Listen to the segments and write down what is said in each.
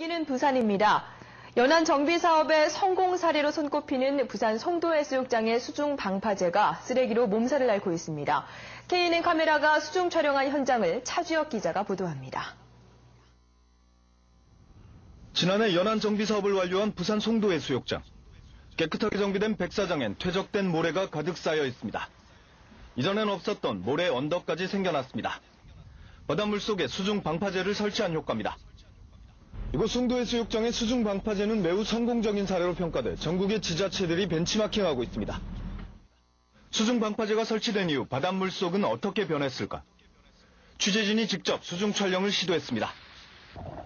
여기는 부산입니다. 연안 정비 사업의 성공 사례로 손꼽히는 부산 송도해수욕장의 수중 방파제가 쓰레기로 몸살을 앓고 있습니다. KNN 카메라가 수중 촬영한 현장을 차주혁 기자가 보도합니다. 지난해 연안 정비 사업을 완료한 부산 송도해수욕장. 깨끗하게 정비된 백사장엔 퇴적된 모래가 가득 쌓여 있습니다. 이전엔 없었던 모래 언덕까지 생겨났습니다. 바닷물 속에 수중 방파제를 설치한 효과입니다. 이곳 송도해수욕장의 수중 방파제는 매우 성공적인 사례로 평가돼 전국의 지자체들이 벤치마킹하고 있습니다. 수중 방파제가 설치된 이후 바닷물 속은 어떻게 변했을까? 취재진이 직접 수중 촬영을 시도했습니다.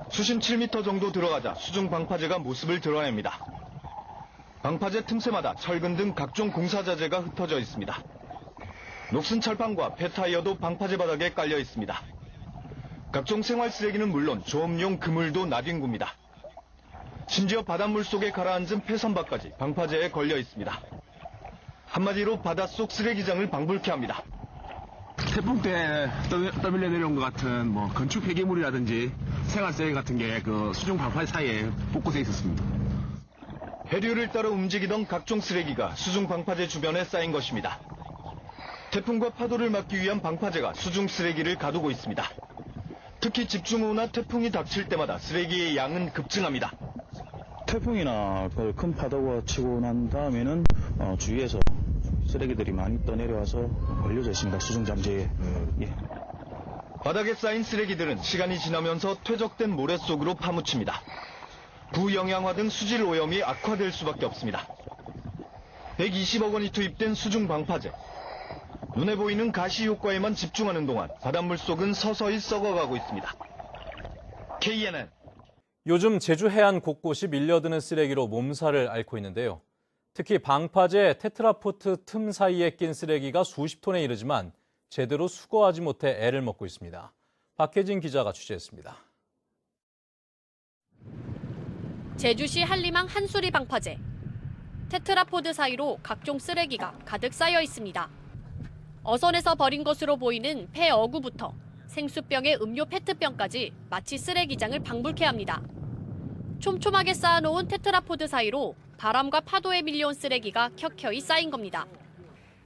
수심 7m 정도 들어가자 수중 방파제가 모습을 드러냅니다. 방파제 틈새마다 철근 등 각종 공사자재가 흩어져 있습니다. 녹슨 철판과 폐타이어도 방파제 바닥에 깔려 있습니다. 각종 생활 쓰레기는 물론 조업용 그물도 나뒹굽니다. 심지어 바닷물 속에 가라앉은 폐선박까지 방파제에 걸려 있습니다. 한마디로 바닷속 쓰레기장을 방불케 합니다. 태풍 때 떠밀려 내려온 것 같은 건축 폐기물이라든지 생활 쓰레기 같은 게 그 수중 방파제 사이에 곳곳에 있었습니다. 해류를 따라 움직이던 각종 쓰레기가 수중 방파제 주변에 쌓인 것입니다. 태풍과 파도를 막기 위한 방파제가 수중 쓰레기를 가두고 있습니다. 특히 집중호우나 태풍이 닥칠 때마다 쓰레기의 양은 급증합니다. 태풍이나 큰 파도가 치고 난 다음에는 주위에서 쓰레기들이 많이 떠내려와서 걸려져 있습니다. 수중 잠재에. 바닥에 쌓인 쓰레기들은 시간이 지나면서 퇴적된 모래 속으로 파묻힙니다. 부영양화 등 수질 오염이 악화될 수밖에 없습니다. 120억 원이 투입된 수중 방파제. 눈에 보이는 가시 효과에만 집중하는 동안 바닷물 속은 서서히 썩어가고 있습니다. KNN. 요즘 제주 해안 곳곳이 밀려드는 쓰레기로 몸살을 앓고 있는데요. 특히 방파제 테트라포트 틈 사이에 낀 쓰레기가 수십 톤에 이르지만 제대로 수거하지 못해 애를 먹고 있습니다. 박혜진 기자가 취재했습니다. 제주시 한림항 한수리 방파제. 테트라포드 사이로 각종 쓰레기가 가득 쌓여 있습니다. 어선에서 버린 것으로 보이는 폐 어구부터 생수병의 음료 페트병까지 마치 쓰레기장을 방불케 합니다. 촘촘하게 쌓아놓은 테트라포드 사이로 바람과 파도에 밀려온 쓰레기가 켜켜이 쌓인 겁니다.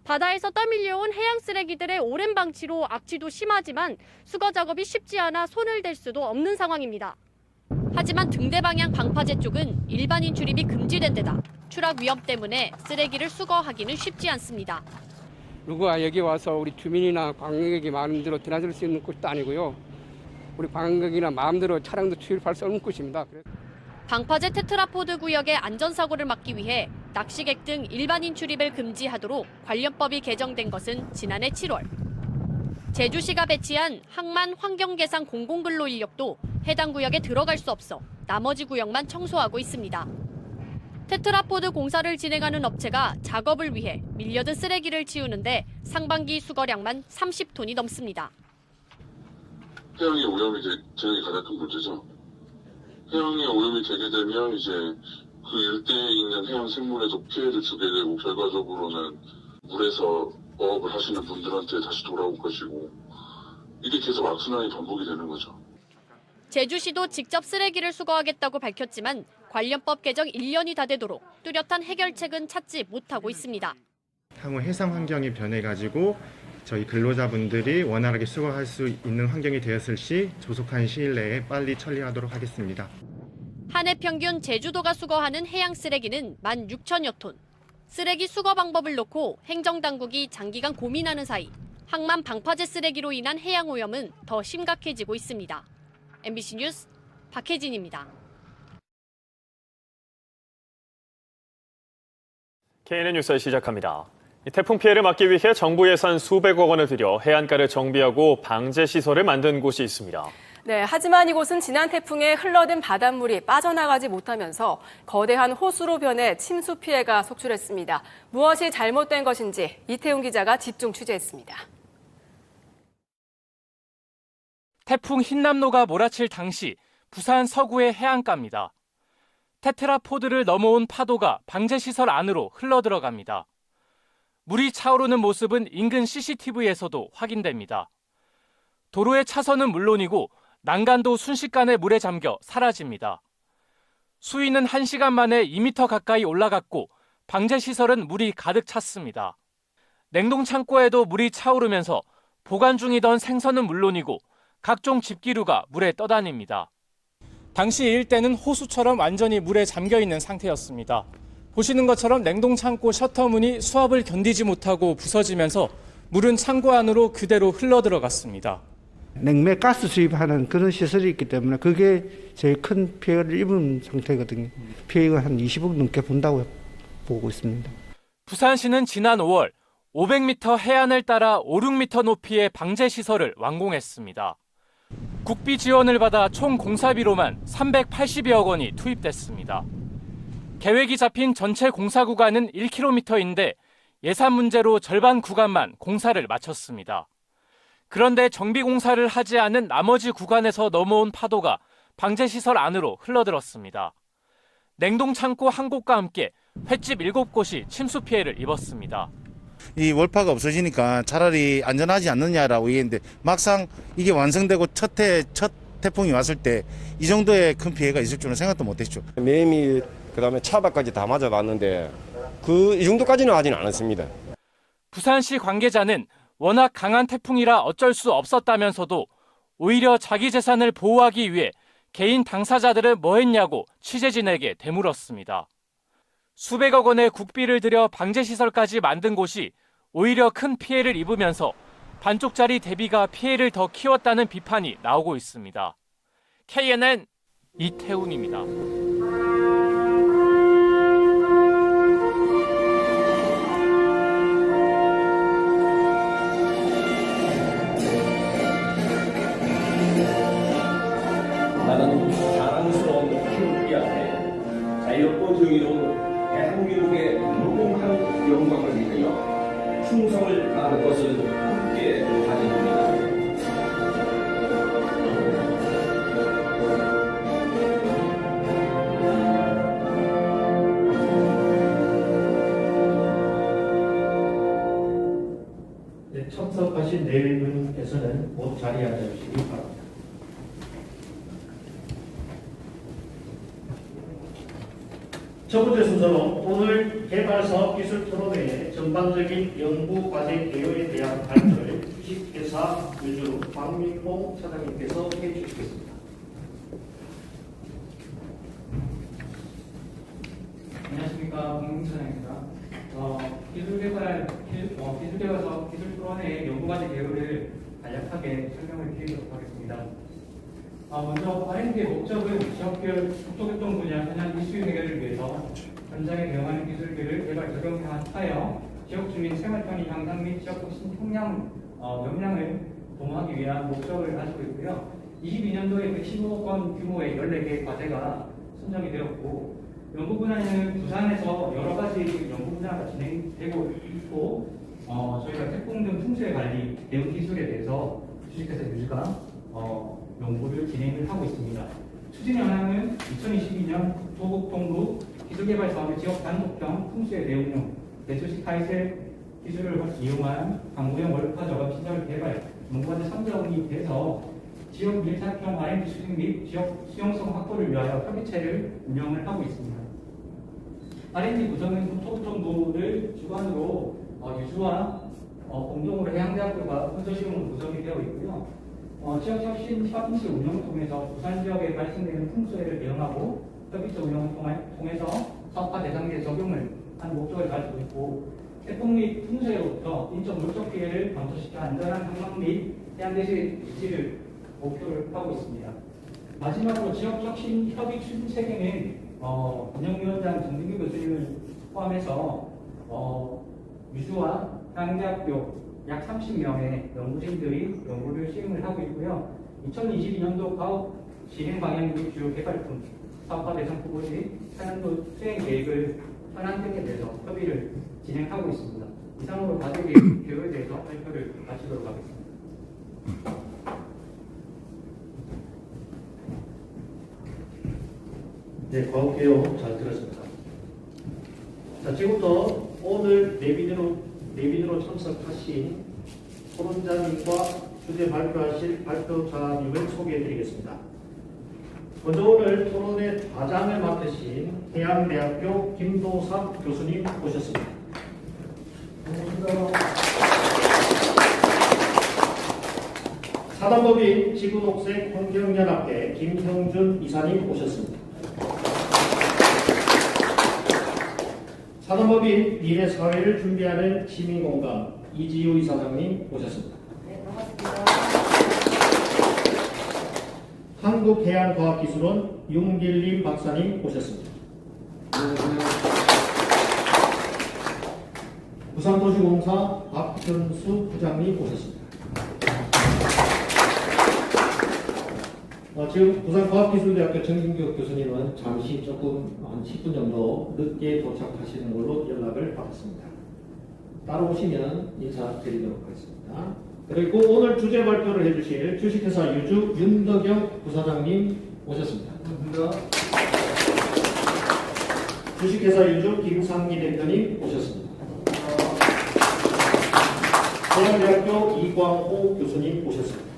바다에서 떠밀려온 해양 쓰레기들의 오랜 방치로 악취도 심하지만 수거 작업이 쉽지 않아 손을 댈 수도 없는 상황입니다. 하지만 등대 방향 방파제 쪽은 일반인 출입이 금지된 데다 추락 위험 때문에 쓰레기를 수거하기는 쉽지 않습니다. 누가 여기 와서 우리 주민이나 관광객이 마음대로 드나들 수 있는 곳도 아니고요. 우리 관광객이나 마음대로 차량도 출입할 수 없는 곳입니다. 방파제 테트라포드 구역의 안전사고를 막기 위해 낚시객 등 일반인 출입을 금지하도록 관련법이 개정된 것은 지난해 7월. 제주시가 배치한 항만 환경계상 공공근로 인력도 해당 구역에 들어갈 수 없어 나머지 구역만 청소하고 있습니다. 테트라포드 공사를 진행하는 업체가 작업을 위해 밀려든 쓰레기를 치우는데 상반기 수거량만 30톤이 넘습니다. 해양의 오염이 되는 게 가장 큰 문제죠. 해양의 오염이 되게 되면 이제 그 일대에 있는 해양 생물에도 피해를 주게 되고 결과적으로는 물에서 어업을 하시는 분들한테 다시 돌아올 것이고 이게 계속 악순환이 반복이 되는 거죠. 제주시도 직접 쓰레기를 수거하겠다고 밝혔지만 관련법 개정 1년이 다 되도록 뚜렷한 해결책은 찾지 못하고 있습니다. 향후 해상 환경이 변해가지고 저희 근로자분들이 원활하게 수거할 수 있는 환경이 되었을 시 조속한 시일 내에 빨리 처리하도록 하겠습니다. 한 해 평균 제주도가 수거하는 해양 쓰레기는 16,000여 톤. 쓰레기 수거 방법을 놓고 행정당국이 장기간 고민하는 사이 항만 방파제 쓰레기로 인한 해양 오염은 더 심각해지고 있습니다. MBC 뉴스 박혜진입니다. KNN 뉴스 시작합니다. 태풍 피해를 막기 위해 정부 예산 수백억 원을 들여 해안가를 정비하고 방제 시설을 만든 곳이 있습니다. 네, 하지만 이곳은 지난 태풍에 흘러든 바닷물이 빠져나가지 못하면서 거대한 호수로 변해 침수 피해가 속출했습니다. 무엇이 잘못된 것인지 이태훈 기자가 집중 취재했습니다. 태풍 흰남노가 몰아칠 당시 부산 서구의 해안가입니다. 테트라포드를 넘어온 파도가 방제시설 안으로 흘러들어갑니다. 물이 차오르는 모습은 인근 CCTV에서도 확인됩니다. 도로의 차선은 물론이고 난간도 순식간에 물에 잠겨 사라집니다. 수위는 1시간 만에 2m 가까이 올라갔고 방제시설은 물이 가득 찼습니다. 냉동창고에도 물이 차오르면서 보관 중이던 생선은 물론이고 각종 집기류가 물에 떠다닙니다. 당시 일대는 호수처럼 완전히 물에 잠겨있는 상태였습니다. 보시는 것처럼 냉동창고 셔터문이 수압을 견디지 못하고 부서지면서 물은 창고 안으로 그대로 흘러들어갔습니다. 냉매 가스 수입하는 그런 시설이 있기 때문에 그게 제일 큰 피해를 입은 상태거든요. 피해가 한 20억 넘게 본다고 보고 있습니다. 부산시는 지난 5월 500m 해안을 따라 5, 6m 높이의 방제시설을 완공했습니다. 국비 지원을 받아 총 공사비로만 380여억 원이 투입됐습니다. 계획이 잡힌 전체 공사 구간은 1km인데 예산 문제로 절반 구간만 공사를 마쳤습니다. 그런데 정비 공사를 하지 않은 나머지 구간에서 넘어온 파도가 방제시설 안으로 흘러들었습니다. 냉동창고 한 곳과 함께 횟집 7곳이 침수 피해를 입었습니다. 이 월파가 없어지니까 차라리 안전하지 않느냐라고 얘기했는데 막상 이게 완성되고 첫 태풍이 왔을 때 이 정도의 큰 피해가 있을 줄은 생각도 못했죠. 매미 그다음에 차박까지 다 맞아봤는데 이 정도까지는 하지는 않았습니다. 부산시 관계자는 워낙 강한 태풍이라 어쩔 수 없었다면서도 오히려 자기 재산을 보호하기 위해 개인 당사자들은 뭐 했냐고 취재진에게 되물었습니다. 수백억 원의 국비를 들여 방제시설까지 만든 곳이 오히려 큰 피해를 입으면서 반쪽짜리 대비가 피해를 더 키웠다는 비판이 나오고 있습니다. KNN 이태훈입니다. 나는 자랑스러운 태극기 앞에 자유롭고 정의로운 대한민국의 무궁한 영광을 위하여 충성을 다할 것을 굳게 다짐합니다. 참석하신 내외분께서는 곧 자리에 앉아주시기 바랍니다. 첫 번째 순서로 오늘 개발사업 기술 토론회의 전반적인 연구 과제 개요에 대한 발표를 주식회사 유주 박민봉 차장님께서 해주시겠습니다. 안녕하십니까, 박민봉 차장입니다. 기술개발 사업 기술 토론회의 연구 과제 개요를 간략하게 설명을 드리도록 하겠습니다. 먼저 R&D의 목적은 지역별 국토교통 분야 현안 이슈 해결을 위해서 현장에 대응하는 기술들을 개발 적용하여 지역 주민 생활 편의 향상 및 지역 혁신 역량을 도모하기 위한 목적을 가지고 있고요. 22년도에 115억 원 규모의 14개의 과제가 선정이 되었고, 연구 분야는 부산에서 여러 가지 연구 분야가 진행되고 있고, 저희가 태풍 등 풍수의 관리 대응 기술에 대해서 주식회사 유주가 연구를 진행을 하고 있습니다. 추진 현황은 2022년 도국통부 기술개발 사업의 지역 단독형 풍수의 대응용 대수식 타이셀 기술을 이용한 강구형 월파 저감 시설 개발 연구과제 3자원이 돼서 지역 밀착형 R&D 수직 및 지역 수용성 확보를 위하여 협의체를 운영을 하고 있습니다. R&D 구성은 국토교통부를 주관으로 유주와 공동으로 해양대학교가 컨소시엄으로 구성이 되어 있고요. 지역혁신 협의체 운영을 통해서 부산 지역에 발생되는 풍수해를 대응하고 협의체 운영을 통해서 사업화 대상에 적용을 한 목적을 가지고 있고, 태풍 및 풍수해로부터 인적 물적 피해를 감소시켜 안전한 항만 및 해안 대시 유지를 목표를 하고 있습니다. 마지막으로 지역혁신 협의 추진 체계는 운영위원장 정진규 교수님을 포함해서 유주와 해양대학교 약 30명의 연구진들이 연구를 시행을 하고 있고요. 2022년도 가업 진행 방향 및 주요 개발품, 사업화 대상 후보 시 차년도 수행 계획을 현안 등에 대해서 협의를 진행하고 있습니다. 이상으로 과제 개요에 대해서 발표를 마치도록 하겠습니다. 네, 과거 개요 잘 들었습니다. 자, 지금부터 오늘 내빈으로 참석하신 토론자님과 주제 발표하실 발표자님을 소개해 드리겠습니다. 먼저 오늘 토론의 과장을 맡으신 해양대학교 김도삼 교수님 모셨습니다. 사단법인 지구독생 환경연합회 김형준 이사님 모셨습니다. 사단법인 미래사회를 준비하는 시민공감 이지우 이사장님 모셨습니다. 네, 반갑습니다. 한국해양과학기술원 윤길림 박사님 모셨습니다. 부산도시공사 박현수 부장님 모셨습니다. 지금 부산과학기술대학교 정진교 교수님은 잠시 조금 한 10분 정도 늦게 도착하시는 걸로 연락을 받았습니다. 따라오시면 인사드리도록 하겠습니다. 그리고 오늘 주제 발표를 해주실 주식회사 유주 윤덕영 부사장님 모셨습니다. 주식회사 유주 김상기 대표님 모셨습니다. 대한대학교 이광호 교수님 모셨습니다.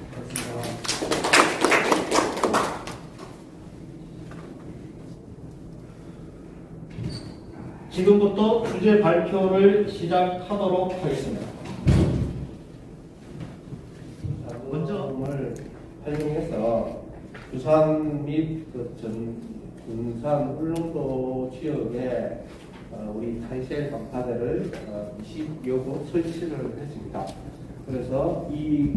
지금부터 주제 발표를 시작하도록 하겠습니다. 먼저 오늘 활용해서 부산 및 군산 울릉도 지역에 우리 타이셀 방파제를 20여 곳 설치를 했습니다. 그래서 이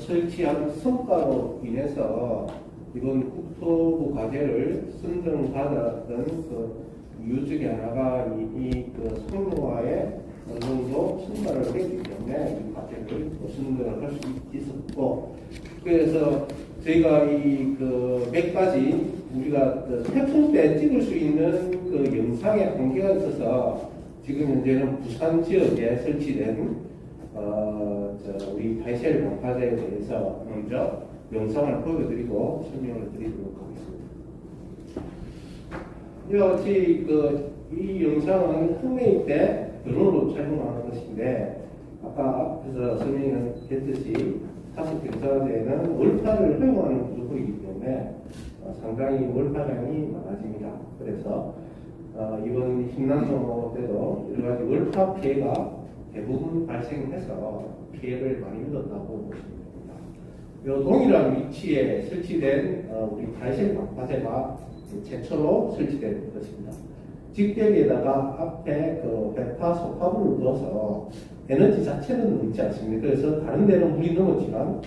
설치한 성과로 인해서 이번 국토부 과제를 선정받았던 유적의 하나가 이 성노화에 어느 정도 성과를 냈기 때문에 이 과제를 선정을 할 수 있었고, 그래서 저희가 몇 가지 우리가 태풍 때 찍을 수 있는 영상의 한계가 있어서 지금 현재는 부산 지역에 설치된 우리 타이셀 방파제에 대해서 먼저 영상을 보여드리고 설명을 드리도록 하겠습니다. 이와 같이 이 영상은 hun메이 때 드론으로 촬영하는 것인데, 아까 앞에서 설명했듯이 타석 경사대에는 월파를 활용하는 부족이기 때문에 상당히 월파량이 많아집니다. 그래서 이번 흰난로 때도 여러 가지 월파 피해가 대부분 발생해서 피해를 많이 입었다고 보시면 됩니다. 이 동일한 위치에 설치된 우리 타이셀 방파제가 최초로 설치된 것입니다. 직대기에다가 앞에 배파 소파불을 넣어서 에너지 자체는 넘지 않습니다. 그래서 다른 데는 물이 넘었지만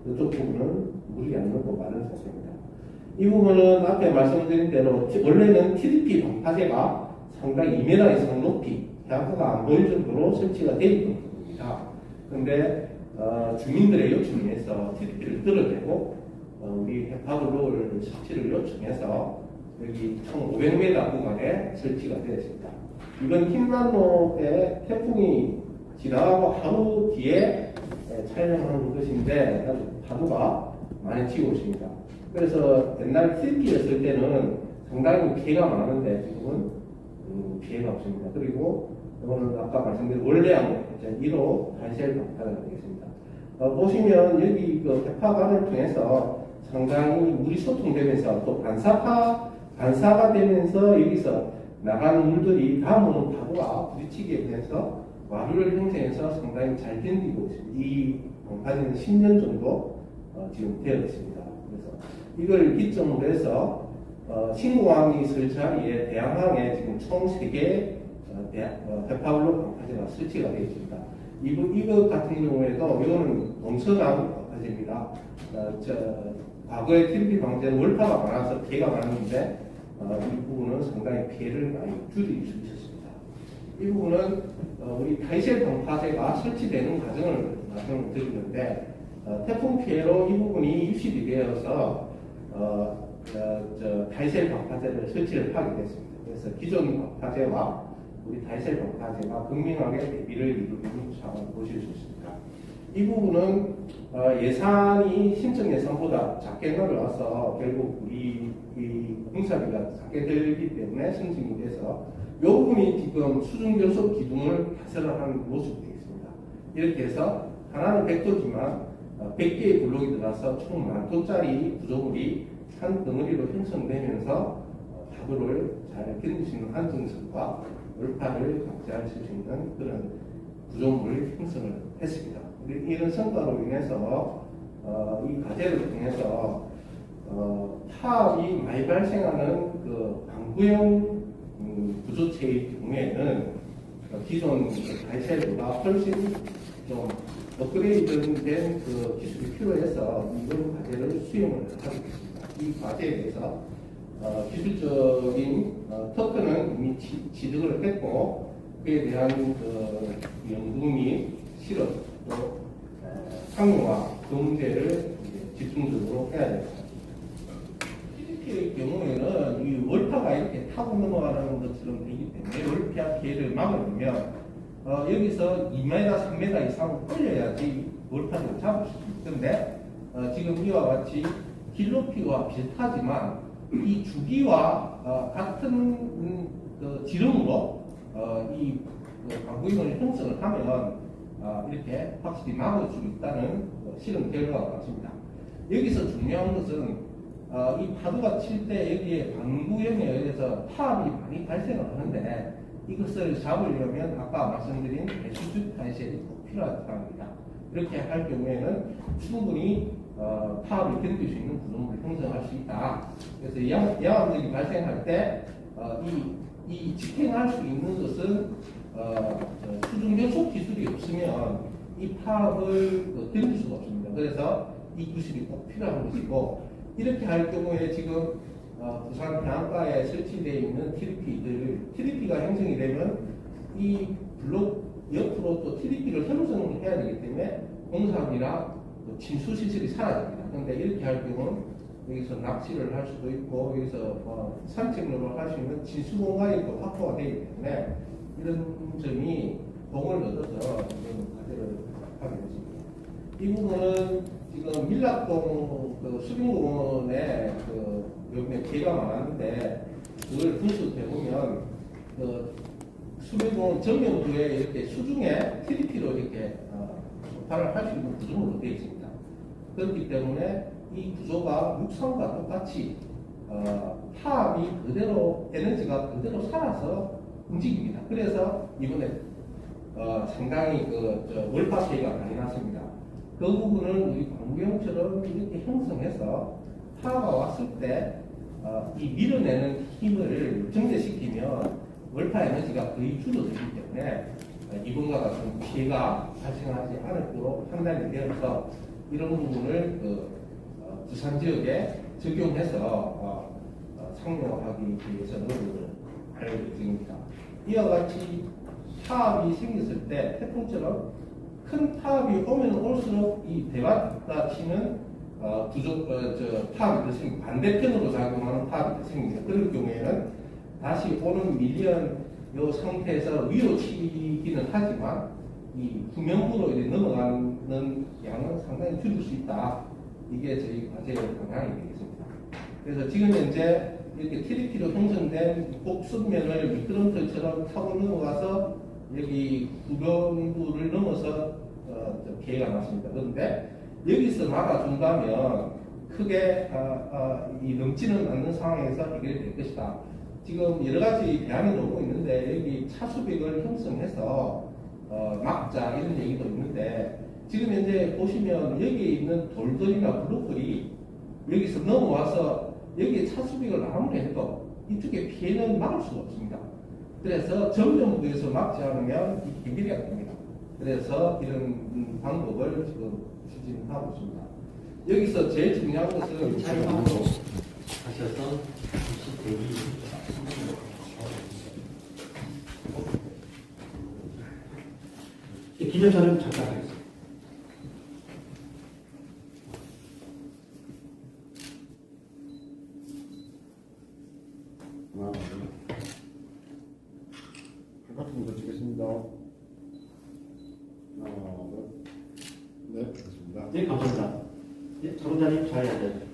이쪽 부분은 물이 안 넘고 마른 상태입니다. 이 부분은 앞에 말씀드린 대로 원래는 TDP 방파제가 상당히 2m 이상 높이 해안가가 안 보일 정도로 설치가 되어 있던 겁니다. 그런데 주민들의 요청에 의해서 TDP를 떨어내고 우리 해파불을 설치를 요청해서 여기 총 500m 구간에 설치가 되었습니다. 이번 흰난로에 태풍이 지나가고 하루 뒤에 촬영하는 것인데 파도가 많이 치고 있습니다. 그래서 옛날 TDP를 쓸 때는 상당히 피해가 많은데 지금은 피해가 없습니다. 그리고 이거는 아까 말씀드린 원래양 1호 타이셀 방파제가 되겠습니다. 보시면 여기 해파관을 통해서 상당히 물이 소통되면서 또 반사가 되면서 여기서 나가는 물들이 다음으로 파도가 부딪히게 되면서 와류를 형성해서 상당히 잘 견디고 있습니다. 이 방파제는 10년 정도 지금 되어 있습니다. 그래서 이걸 기점으로 해서 신공항이 설 자리에 대항항에 지금 총 3개 해파울로 방파제가 설치가 되어 있습니다. 이거 같은 경우에도 이거는 동서강 방파제입니다. 과거에 TDP 방제는 월파가 많아서 피해가 많았는데 이 부분은 상당히 피해를 많이 줄일 수 있었습니다. 이 부분은 우리 타이셀 방파제가 설치되는 과정을 말씀을 드리는데, 태풍 피해로 이 부분이 유실이 되어서 타이셀 방파제를 설치를 하게 됐습니다. 그래서 기존 방파제와 우리 타이셀 방파제가 극명하게 대비를 이루는 상황을 보실 수 있습니다. 이 부분은 예산이 신청 예산보다 작게 늘어나서 결국 우리 공사비가 작게 들기 때문에 승진이 돼서 이 부분이 지금 수중교섭 기둥을 개설을 하는 모습이 되겠습니다. 이렇게 해서 하나는 100도지만 100개의 블록이 들어가서 총 10,000도짜리 구조물이 한 덩어리로 형성되면서 파도를 잘 견딜 수 있는 안정성과 얼파를 감지할 수 있는 그런 구조물 형성을 했습니다. 이런 성과로 인해서 이 과제를 통해서 파업이 많이 발생하는 그 방구형 구조체의 경우에는 기존 발생보다 훨씬 좀 업그레이드된 그 기술이 필요해서 이런 과제를 수용을 하고 있습니다. 이 과제에 대해서 기술적인 특허는 이미 취득을 했고 그에 대한 그 연구 및 실험 또 상용화 그 문제를 집중적으로 해야 됩니다. TDP의 경우에는 이 월파가 이렇게 타고 넘어가는 것처럼 되기 때문에 월파 피해를 막으려면 여기서 2m, 3m 이상 올려야지 월파를 잡을 수 있는데 지금 이와 같이 길 높이와 비슷하지만 이 주기와 같은 지름으로 이 방구인을 형성을 하면 이렇게 확실히 막을 수 있다는 실험 결과가 나왔습니다. 여기서 중요한 것은 이 파도가 칠 때 여기에 방구형에 의해서 파업이 많이 발생을 하는데 이것을 잡으려면 아까 말씀드린 배수주 탄실이 꼭 필요하답니다. 이렇게 할 경우에는 충분히 파업을 견딜 수 있는 구조물을 형성할 수 있다. 그래서 양압력이 발생할 때 이 집행할 수 있는 것은 수중 변속 기술이 없으면 이 파업을 견딜 수가 없습니다. 그래서 이 기술이 꼭 필요한 것이고 이렇게 할 경우에 지금 부산 해안가에 설치되어 있는 TDP가 형성이 되면 이 블록 옆으로 또 TDP를 형성을 해야 되기 때문에 공사비나 침수 시설이 사라집니다. 그런데 이렇게 할 경우는 여기서 낚시를 할 수도 있고 여기서 산책로로 할 수 있는 침수 공간이 또 확보가 되기 때문에 이런 점이 공을 얻어서 이런 과제를 하게 됐습니다. 이 부분은 지금 밀락동 수림공원에 요즘에 개가 많았는데 그걸 분석해보면 수림공원 정면부에 이렇게 수중에 TDP로 이렇게 소파를 할 수 있는 구조물로 되어 있습니다. 그렇기 때문에 이 구조가 육상과 똑같이 파압이 그대로 에너지가 그대로 살아서 움직입니다. 그래서 이번에 상당히 월파 피해가 많이 났습니다. 그 부분은 우리 방구형처럼 이렇게 형성해서 파가 왔을 때 이 밀어내는 힘을 증대시키면 월파 에너지가 거의 줄어들기 때문에 이번과 같은 피해가 발생하지 않을 거로 판단이 되어서 이런 부분을 부산 지역에 적용해서 상용하기 위해서 노력을 할 예정입니다. 이와 같이 파업이 생겼을 때 태풍처럼 큰 파업이 오면 올수록 이 대바다 치는 파업이 더 생깁니다. 반대편으로 작용하는 파업이 더 생깁니다. 그럴 경우에는 다시 오는 밀리언 요 상태에서 위로 치기는 하지만 이 후면부로 이제 넘어가는 양은 상당히 줄일 수 있다. 이게 저희 과제의 방향이 되겠습니다. 그래서 지금 현재 이렇게 TDP로 형성된 곡선면을 미끄럼틀처럼 타고 넘어가서 여기 구변부를 넘어서 피해가 났습니다. 그런데 여기서 막아준다면 크게 이 넘지는 않는 상황에서 해결될 것이다. 지금 여러 가지 대안이 나오고 있는데 여기 차수벽을 형성해서 막자 이런 얘기도 있는데 지금 현재 보시면 여기에 있는 돌들이나 블록들이 여기서 넘어와서 여기에 차수벽을 아무리 해도 이쪽에 피해는 막을 수가 없습니다. 그래서 전면부에서 막지 않으면 이 해결이 안 됩니다. 그래서 이런 방법을 지금 추진하고 있습니다. 여기서 제일 중요한 것은 하셔서 기념사를 잠깐 하겠습니다. 같은 거 찍겠습니다. 네, 됐습니다. 네, 감사합니다. 네, 토론자님 자리에 앉아주세요.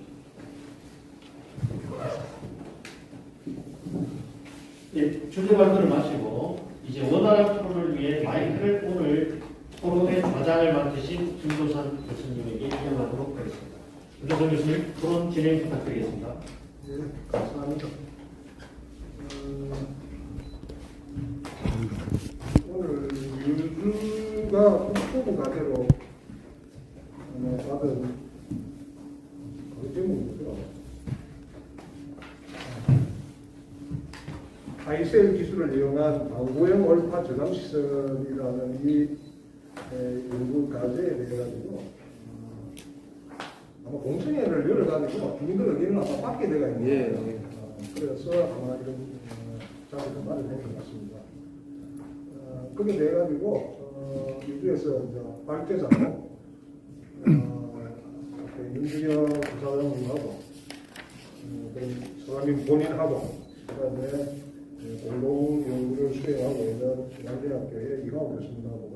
예, 주제 발표를 마치고 이제 원활한 토론을 위해 마이크를 오늘 토론의 좌장을 맡으신 김도산 교수님에게 이용하도록 하겠습니다. 윤석열 교수님 토론 진행 부탁드리겠습니다. 네, 감사합니다. 오늘 유주가 후보 과제로 받은 그 제목이죠. 하이셀 기술을 이용한 방구형 얼파 저감 시설이라는 이 연구 과제에 대해 가지고 아마 공청회를 열어가지고 주민들 의견을 아마 받게 되가 있는 거예요. 그래서 아마 이런 자리를 마련한 것 같습니다. 그게 돼가지고 유주에서 이제 발제자고 윤주경 부사장님하고 서장님 본인하고 그다음에 공동 연구를 수행하고 있는 양대학교의 이광호 교수님하고가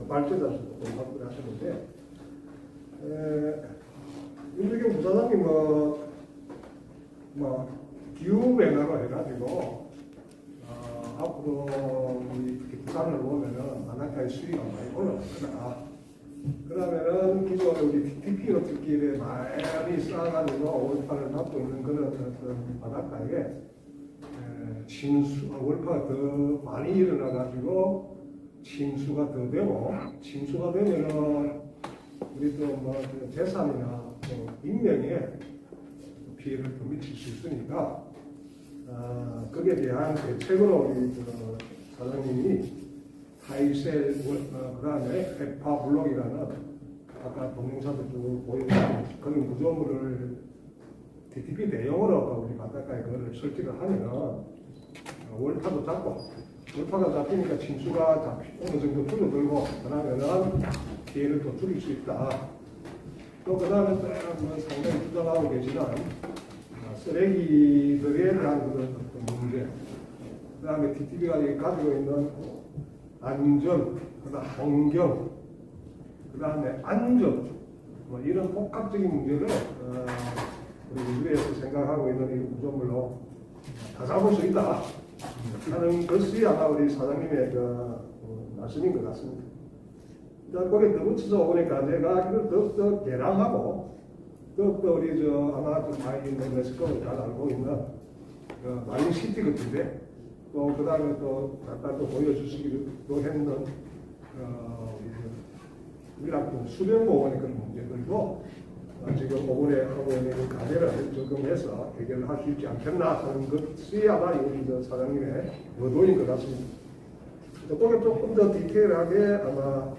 발제자로서 공부를 하셨는데 윤주경 부사장님 기후 변화로 해가지고 앞으로 우리 부산을 보면은 바닷가의 수위가 많이 올라갈 거다. 그러면은 기존에 우리 TP로 특기를 많이 쌓아가지고 월파를 받고 있는 그런 어떤 바닷가에 월파가 더 많이 일어나가지고 침수가 더 되고 침수가 되면은 우리 또 재산이나 인명에 피해를 더 미칠 수 있으니까 거기에 대한 대책으로 우리 사장님이 하이셀 그다음에 에파 블록이라는 아까 동영상도 쭉 보이는 그런 구조물을 TTP 대용으로 우리 바닷가에 그거를 설치를 하면 월파도 잡고 월파가 잡히니까 침수가 어느 정도 줄어들고 그러면은 피해를 또 줄일 수 있다. 또 그다음에 상당히 주장하고 계시는 쓰레기들에 대한 그런 어떤 문제, 그 다음에 TTP가 가지고 있는 안전, 그다음 환경, 그 다음에 안전, 이런 복합적인 문제를 우리 유대에서 생각하고 있는 이 구조물로 다 잡을 수 있다 하는 것이 아마 우리 사장님의 말씀인 것 같습니다. 거기에 덧붙여서 보니까 내가 이걸 더욱더 개량하고 더욱더 우리 아마 좀 많이 있는 메스꺼를 잘 알고 있는 마린시티 같은데 또 그 다음에 또 아까 또 보여주시기도 했는 우리나라 수변보건의 그런 문제들도 지금 5분에 하고 있는 과제를 적용해서 해결을 할 수 있지 않겠나 하는 것이 아마 우리 사장님의 의도인 것 같습니다. 거기에 조금 더 디테일하게 아마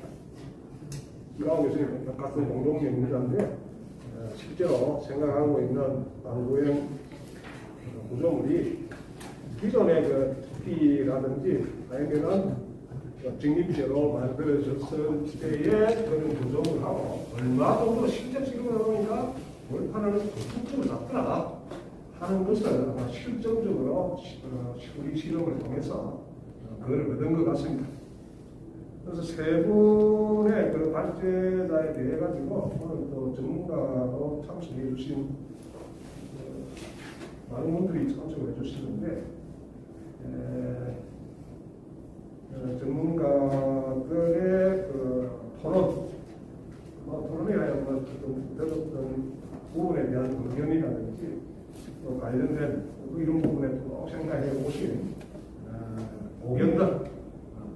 이광호 교수님 같은 공동 연구자인데 실제로 생각하고 있는 방구형 구조물이 기존의 TP라든지 아니면은 직립제로 만들어졌을 때의 그런 구조물하고 얼마 정도 실제 지금을 보니까 월판을 툭툭 잡더라 하는 것을 아마 실증적으로 우리 실험을 통해서 그걸 얻은 것 같습니다. 그래서 세 분의 그 발제자에 대해 가지고 오늘 또 전문가로 참석해 주신 많은 분들이 참석을 해 주시는데 전문가들의 그 토론에 하여 어떤 부분에 대한 의견이라든지 또 관련된 이런 부분에 또 생각해 보신 의견들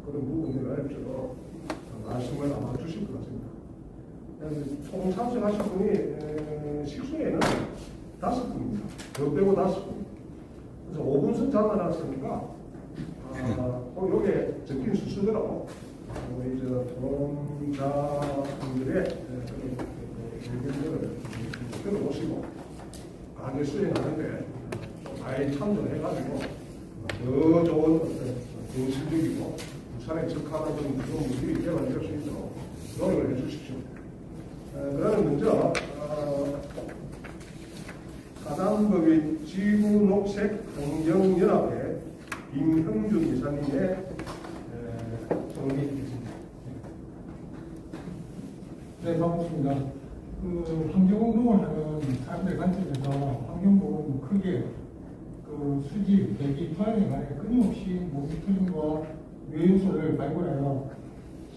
그런 부분들을 주로 말씀을 아마 주실 것 같습니다. 총 참석하신 분이 실수에는 5분입니다. 더 빼고 5분. 그래서 5분 선착만 하셨으니까 여기에 적힌 순서대로 우리 토론자분들의 의견들을 들어보시고 과제 수행하는데 많이 참여해가지고 더 좋은 현실적이고 부산에 적합한 그런 분들이 개발될 수 있도록 노력을 해주십시오. 그러면 먼저 사단법인 지구녹색환경연합회 임형준 이사님의 정리겠습니다. 네, 반갑습니다. 환경운동을 하는 사람들 관점에서 환경보호는 크게 수질, 대기, 토양에 관해 끊임없이 모니터링과 외요소를 발굴하여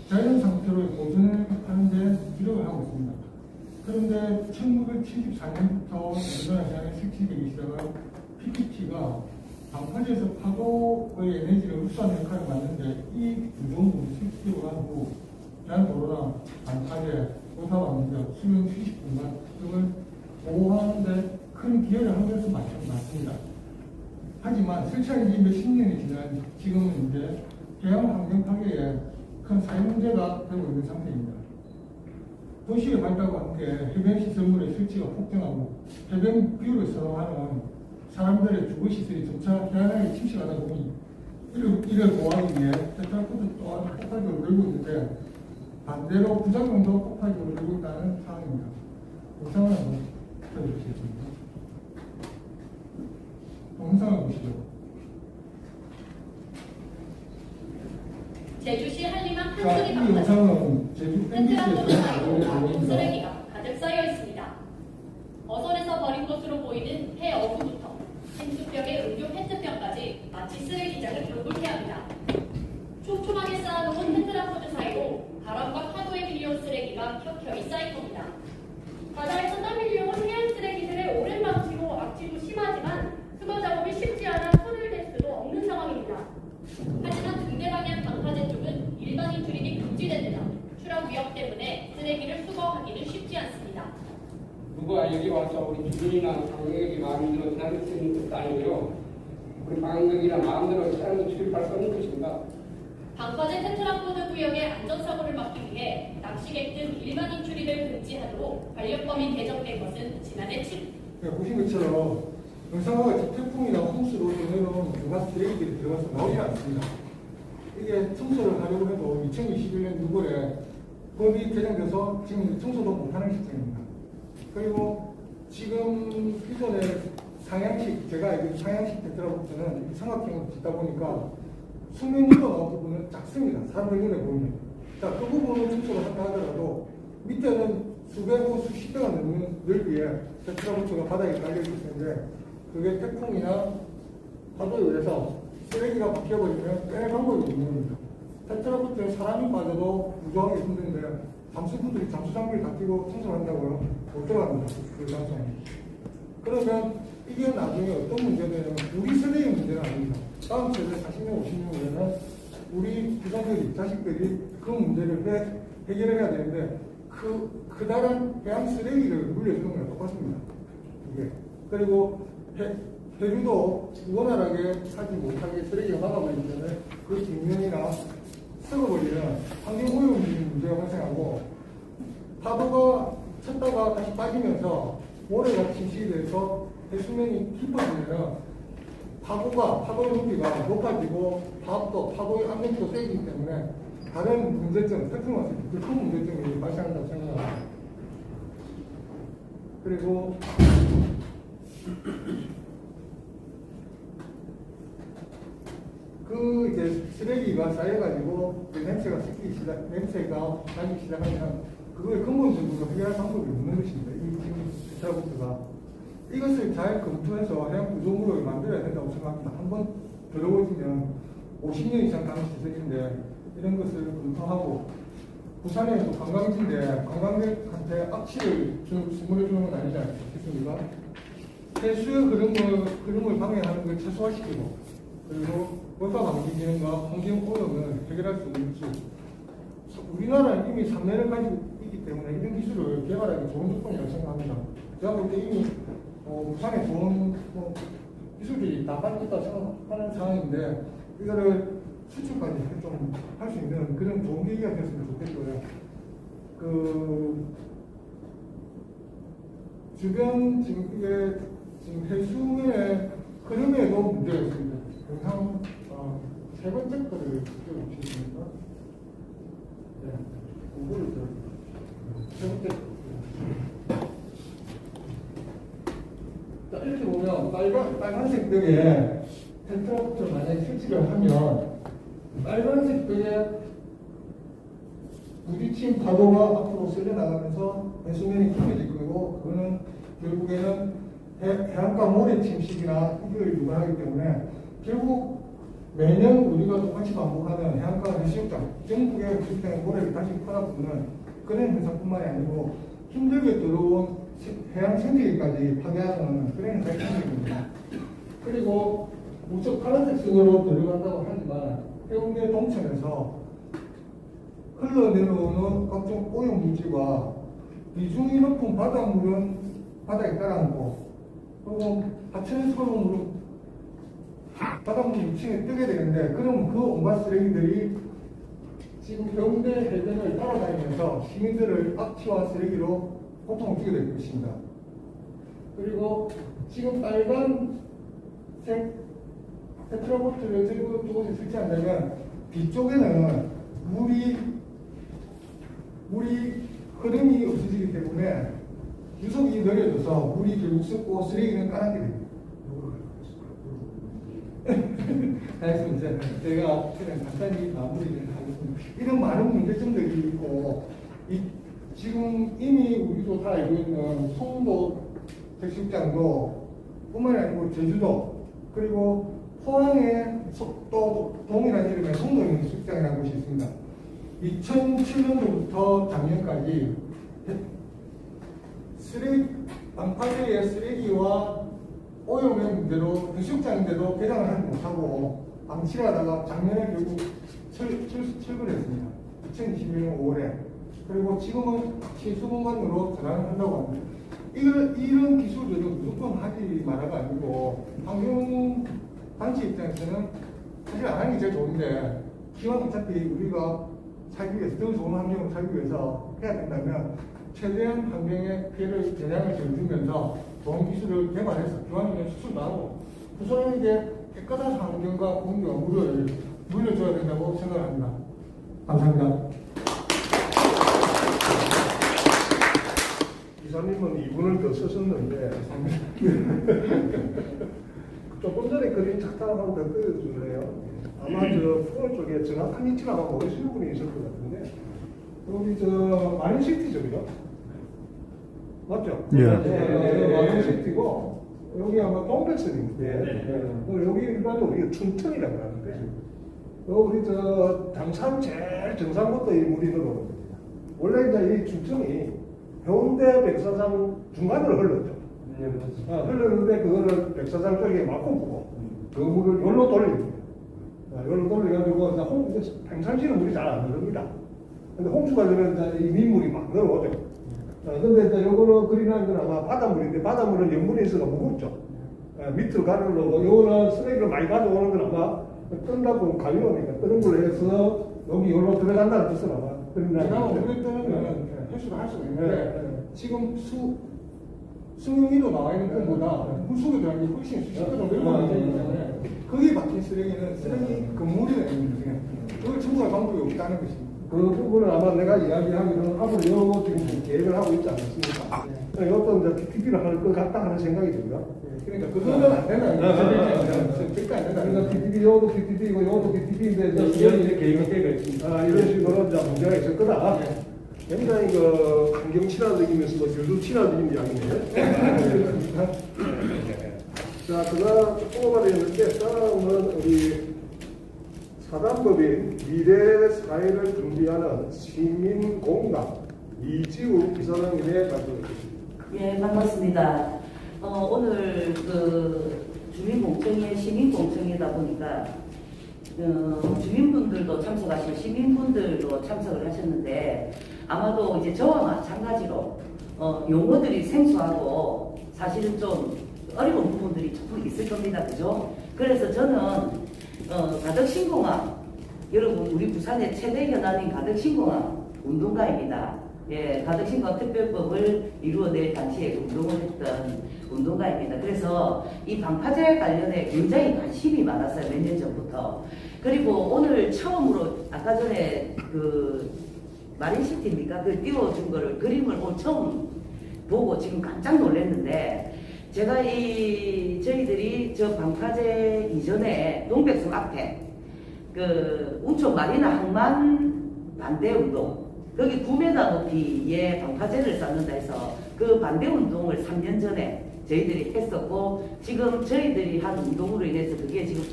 자연 상태로 보존하는 데 노력을 하고 있습니다. 그런데 1974년부터 우리나라에 설치되기 시작한 PPT가 방파제에서 파도의 에너지를 흡수하는 역할을 맡는데 이 구조물이 설치되고 난 후 대한도로나 방파제, 오사방제, 수면 휴식 공간 등을 보호하는데 큰 기여를 한 것은 맞습니다. 하지만 설치한 지 몇십 년이 지난 지금은 이제 해양 환경 파괴에 큰 사회 문제가 되고 있는 상태입니다. 도시의 발달과 함께 해변 시설물의 설치가 폭증하고 해변 뷰를 선호하는 사람들의 주거 시설이 점차 해안에 침식하다 보니 이를 보호하기 위해 테트라포드 또한 폭발적으로 늘고 있는데 반대로 부작용도 폭발적으로 늘고 있다는 상황입니다. 영상을 한번 펴주시겠습니다. 영상을 보시죠. 제주시 한림항 자, 한수리 이 방파제 영상은 제주 테트라포드 MBC에서 사이로 각종 보입니다. 쓰레기가 가득 쌓여 있습니다. 어선에서 버린 것으로 보이는 폐 어구부터 생수병의 음료 페트병까지 마치 쓰레기장을 돌고 합니다. 촘촘하게 쌓아놓은 테트라포드 사이로 바람과 파도에 밀려온 쓰레기가 켜켜이 쌓인 겁니다. 바다에서 땀 밀려온 해양 쓰레기들의 오랜 망치로 악취도 심하지만 수거 작업이 쉽지 않아 손을 댈 수도 없는 상황입니다. 하지만 등대 방향 방파제 쪽은 일반인 출입이 금지됩니다. 추락 위험 때문에 쓰레기를 수거하기는 쉽지 않습니다. 누가 여기 와서 우리 주민이나 관광객이 마음대로 지나칠 수 있는 것도 아니고요. 우리 관광객이나 마음대로 차량도 출입할 수 없는 것입니다. 방파제 테트라포드 구역의 안전사고를 막기 위해 낚시객 등 일반인 출입을 금지하도록 관련법이 개정된 것은 지난해 7일. 보신 것처럼 영상과 같이 태풍이나 홍수로 내려온 누가 쓰레기들이 들어가서 나오지 않습니다. 이게 청소를 하려고 해도 2021년 6월에 법이 개정돼서 지금 청소도 못하는 시점입니다. 그리고 지금 기존의 상향식, 제가 알기로 상향식 테트라포드는 삼각형으로 짓다 보니까 수면 위로 나온 부분은 작습니다. 사람들 눈에 보이면. 자, 그 부분을 청소를 한다 하더라도 밑에는 수배고 수십 배가 넘는 넓이에 테트라포드가 바닥에 깔려있기 때문에 그게 태풍이나 파도에 의해서 쓰레기가 바뀌어버리면 뺄 방법이 없는 겁니다. 테트라포드에 사람이 빠져도 구조하기 힘든데 잠수꾼들이 잠수 장비를 다 끼고 청소를 한다고요? 못 들어갑니다. 그 장소에. 그러면 이게 나중에 어떤 문제가 되냐면 우리 세대의 문제는 아닙니다. 다음 세대 40년, 50년 후에는 우리 부자들이, 자식들이 그 문제를 해결을 해야 되는데 그다란 해양 쓰레기를 물려주는 거랑 똑같습니다. 이게. 그리고 해류도 원활하게 하지 못하게 쓰레기가 막아버리기 때문에 그 뒷면이나 썩어버리면 환경오염 문제가 발생하고 파도가 쳤다가 다시 빠지면서 모래가 침식이 돼서 해수면이 깊어지면 파도의 높이가 높아지고 파도의 압력도 세지기 때문에 다른 문제점, 태풍 왔을 때 큰 문제점이 발생한다고 생각합니다. 그리고 그 이제 쓰레기가 쌓여가지고 그 냄새가 나기 시작하면 그걸 근본적으로 해결할 방법이 없는 것입니다. 이 지금 테트라포드가 이것을 잘 검토해서 해양 구조물을 만들어야 된다고 생각합니다. 한번 들어오시면 50년 이상 가는 시설인데 이런 것을 검토하고 부산에도 관광지인데 관광객한테 악취를 주문해 주는 건 아니지 않겠습니까? 해수의 흐름을 방해하는 걸 최소화시키고 그리고 월가 방지 기능과 환경 오염을 해결할 수 있는 기술. 우리나라는 이미 3년을 가지고 있기 때문에 이런 기술을 개발하기 좋은 조건이라고 생각합니다. 제가 볼 때 이미 부산에 좋은 기술들이 다 빠졌다고 생각하는 상황인데 이거를 수출까지 좀 할 수 있는 그런 좋은 계기가 됐으면 좋겠고요. 주변 지금 해수의 흐름에도 문제가 있습니다. 영상 세 번째 거를 보시겠습니까? 네, 이거를 세 번째. 자, 이렇게 보면 빨간색 벽에 테트라포드를 만약에 설치를 하면 빨간색 벽에 부딪힌 파도가 앞으로 쓸려나가면서 해수면이 깊어질 거고 그거는 결국에는 해안가 모래 침식이나 이걸 유발하기 때문에 결국 매년 우리가 똑같이 반복하는 해안가 해수욕장 전국에 비슷한 모래를 다시 팔아붙는 그런 현상뿐만이 아니고 힘들게 들어온 해양 생태계까지 파괴하는 그런 행동입니다. 그리고 무척 파란색 속으로 들어간다고 하지만 해운대 동천에서 흘러내려오는 각종 오염물질과 비중이 높은 바닷물은 바다에 따라앉고 그리고 하천에서 흘러오는 바닷물 위층에 뜨게 되는데 그럼 그 온갖 쓰레기들이 지금 해운대 해변을 따라다니면서 시민들을 악취와 쓰레기로 고통을 주게 될 것입니다. 그리고 지금 빨간색 페트로보트를 들고 두 곳에 설치한다면 뒤쪽에는 물이 흐름이 없어지기 때문에 유속이 느려져서 물이 결국 썩고 쓰레기는 까맣게 됩니다. 알겠습니다. 제가 그냥 간단히 마무리를 하겠습니다. 이런 많은 문제점들이 있고 지금 이미 우리도 다 알고 있는 송도 해수욕장도 뿐만이 아니고 제주도 그리고 포항에 또 동일한 이름의 송도 해수욕장이라는 곳이 있습니다. 2007년도부터 작년까지 방파제의 쓰레기와 오염의 문제로 해수욕장인데도 개장을 하지 못하고 방치를 하다가 작년에 결국 철거를 했습니다. 2021년 5월에. 그리고 지금은 시수공간으로 전환을 한다고 합니다. 이런 기술들을 무조건 하지 말아가 아니고 환경단체 입장에서는 사실 안 하는 게 제일 좋은데 기왕 어차피 우리가 살기 위해서 더 좋은 환경을 살기 위해서 해야 된다면 최대한 환경에 피해를 영향을 줄이면서 좋은 기술을 개발해서 기왕이면 수출도 하고 후손에게 깨끗한 환경과 공기와 물을 물려줘야 된다고 생각합니다. 감사합니다. 이사님은 2분을 더 쓰셨는데 조금 전에 그린 작다고 한번 더 끄어줄래요? 아마 저 포항 쪽에 정확한 위치를 아마 모르시는 분이 있을 것 같은데 여기 저 마린시티죠, 그죠? 맞죠? 예. 마린시티고 여기 아마 동백섬인데 여기 일반적으로 우리가 춘천이라고 하는데 우리 저 당산 제일 정상부터 이 물이 넘어갑니다. 원래 이제 이 춘천이 해운대 백사장 중간으로 흘렀죠. 흘렀는데 그거를 백사장 쪽에 막고 보고 그 물을 열로 돌립니다. 열로 돌려가지고 평상시는 물이 잘 안 흐릅니다. 근데 홍수가 되면 이 민물이 막 늘어오죠. 근데 이제 요거는 그린한 건 아마 바닷물인데 바닷물은 염분이 있어서 무겁죠. 밑으로 가르려고 요거는 쓰레기를 많이 가져오는 건 아마 뜬다 보면 가위로니까 뜨는 걸로 해서 여기 열로 들어간다는 뜻은 아마 제가 오래 뜨는 거는 회수를 할 수가 있는데 지금 수능위로 나와 있는 것보다 물속에 들어간 게 훨씬 수십 배 정도 늘어나기 때문에 거기에 박힌 쓰레기는 쓰레기 건물이 됩니다. 그걸 청소할 방법이 없다는 것입니다. 그 부분은 아마 내가 이야기하기로는 앞으로 이거 지금 계획을 하고 있지 않습니까? 이것도 이제 PPP를 할 것 같다 하는 생각이 듭니다. 그러니까 그거는 안 된다는 거죠. 절대 안 된다. 그러니까 PPP, 이것도 PPP이고 이것도 PPP인데 이런 계획가 있습니다. 이런 식으로 이제 문제가 있을 거다. 굉장히 그 환경 친화적이면서도 교수 친화적인 이야기네요. 자, 그다음 뽑아야 되는데 다음은 우리 사단법인 미래 사회를 준비하는 시민공감 이지우 이사장님의 발표입니다. 예, 반갑습니다. 오늘 그 주민공청회 시민공청회다 보니까 주민분들도 참석하시고 시민분들도 참석을 하셨는데 아마도 이제 저와 마찬가지로 용어들이 생소하고 사실은 좀 어려운 부분들이 조금 있을 겁니다. 그죠? 그래서 저는 가덕신공항, 여러분 우리 부산의 최대 현안인 가덕신공항 운동가입니다. 예, 가덕신공항 특별법을 이루어낼 단체에 운동을 했던 운동가입니다. 그래서 이 방파제 관련해 굉장히 관심이 많았어요. 몇 년 전부터. 그리고 오늘 처음으로 아까 전에 그 마린시티입니까? 그 띄워준 거를 그림을 오늘 처음 보고 지금 깜짝 놀랐는데 제가 저희들이 저 방파제 이전에 동백섬 앞에 그 운천 마리나 항만 반대 운동 거기 9m 높이의 방파제를 쌓는다 해서 그 반대 운동을 3년 전에 저희들이 했었고 지금 저희들이 한 운동으로 인해서 그게 지금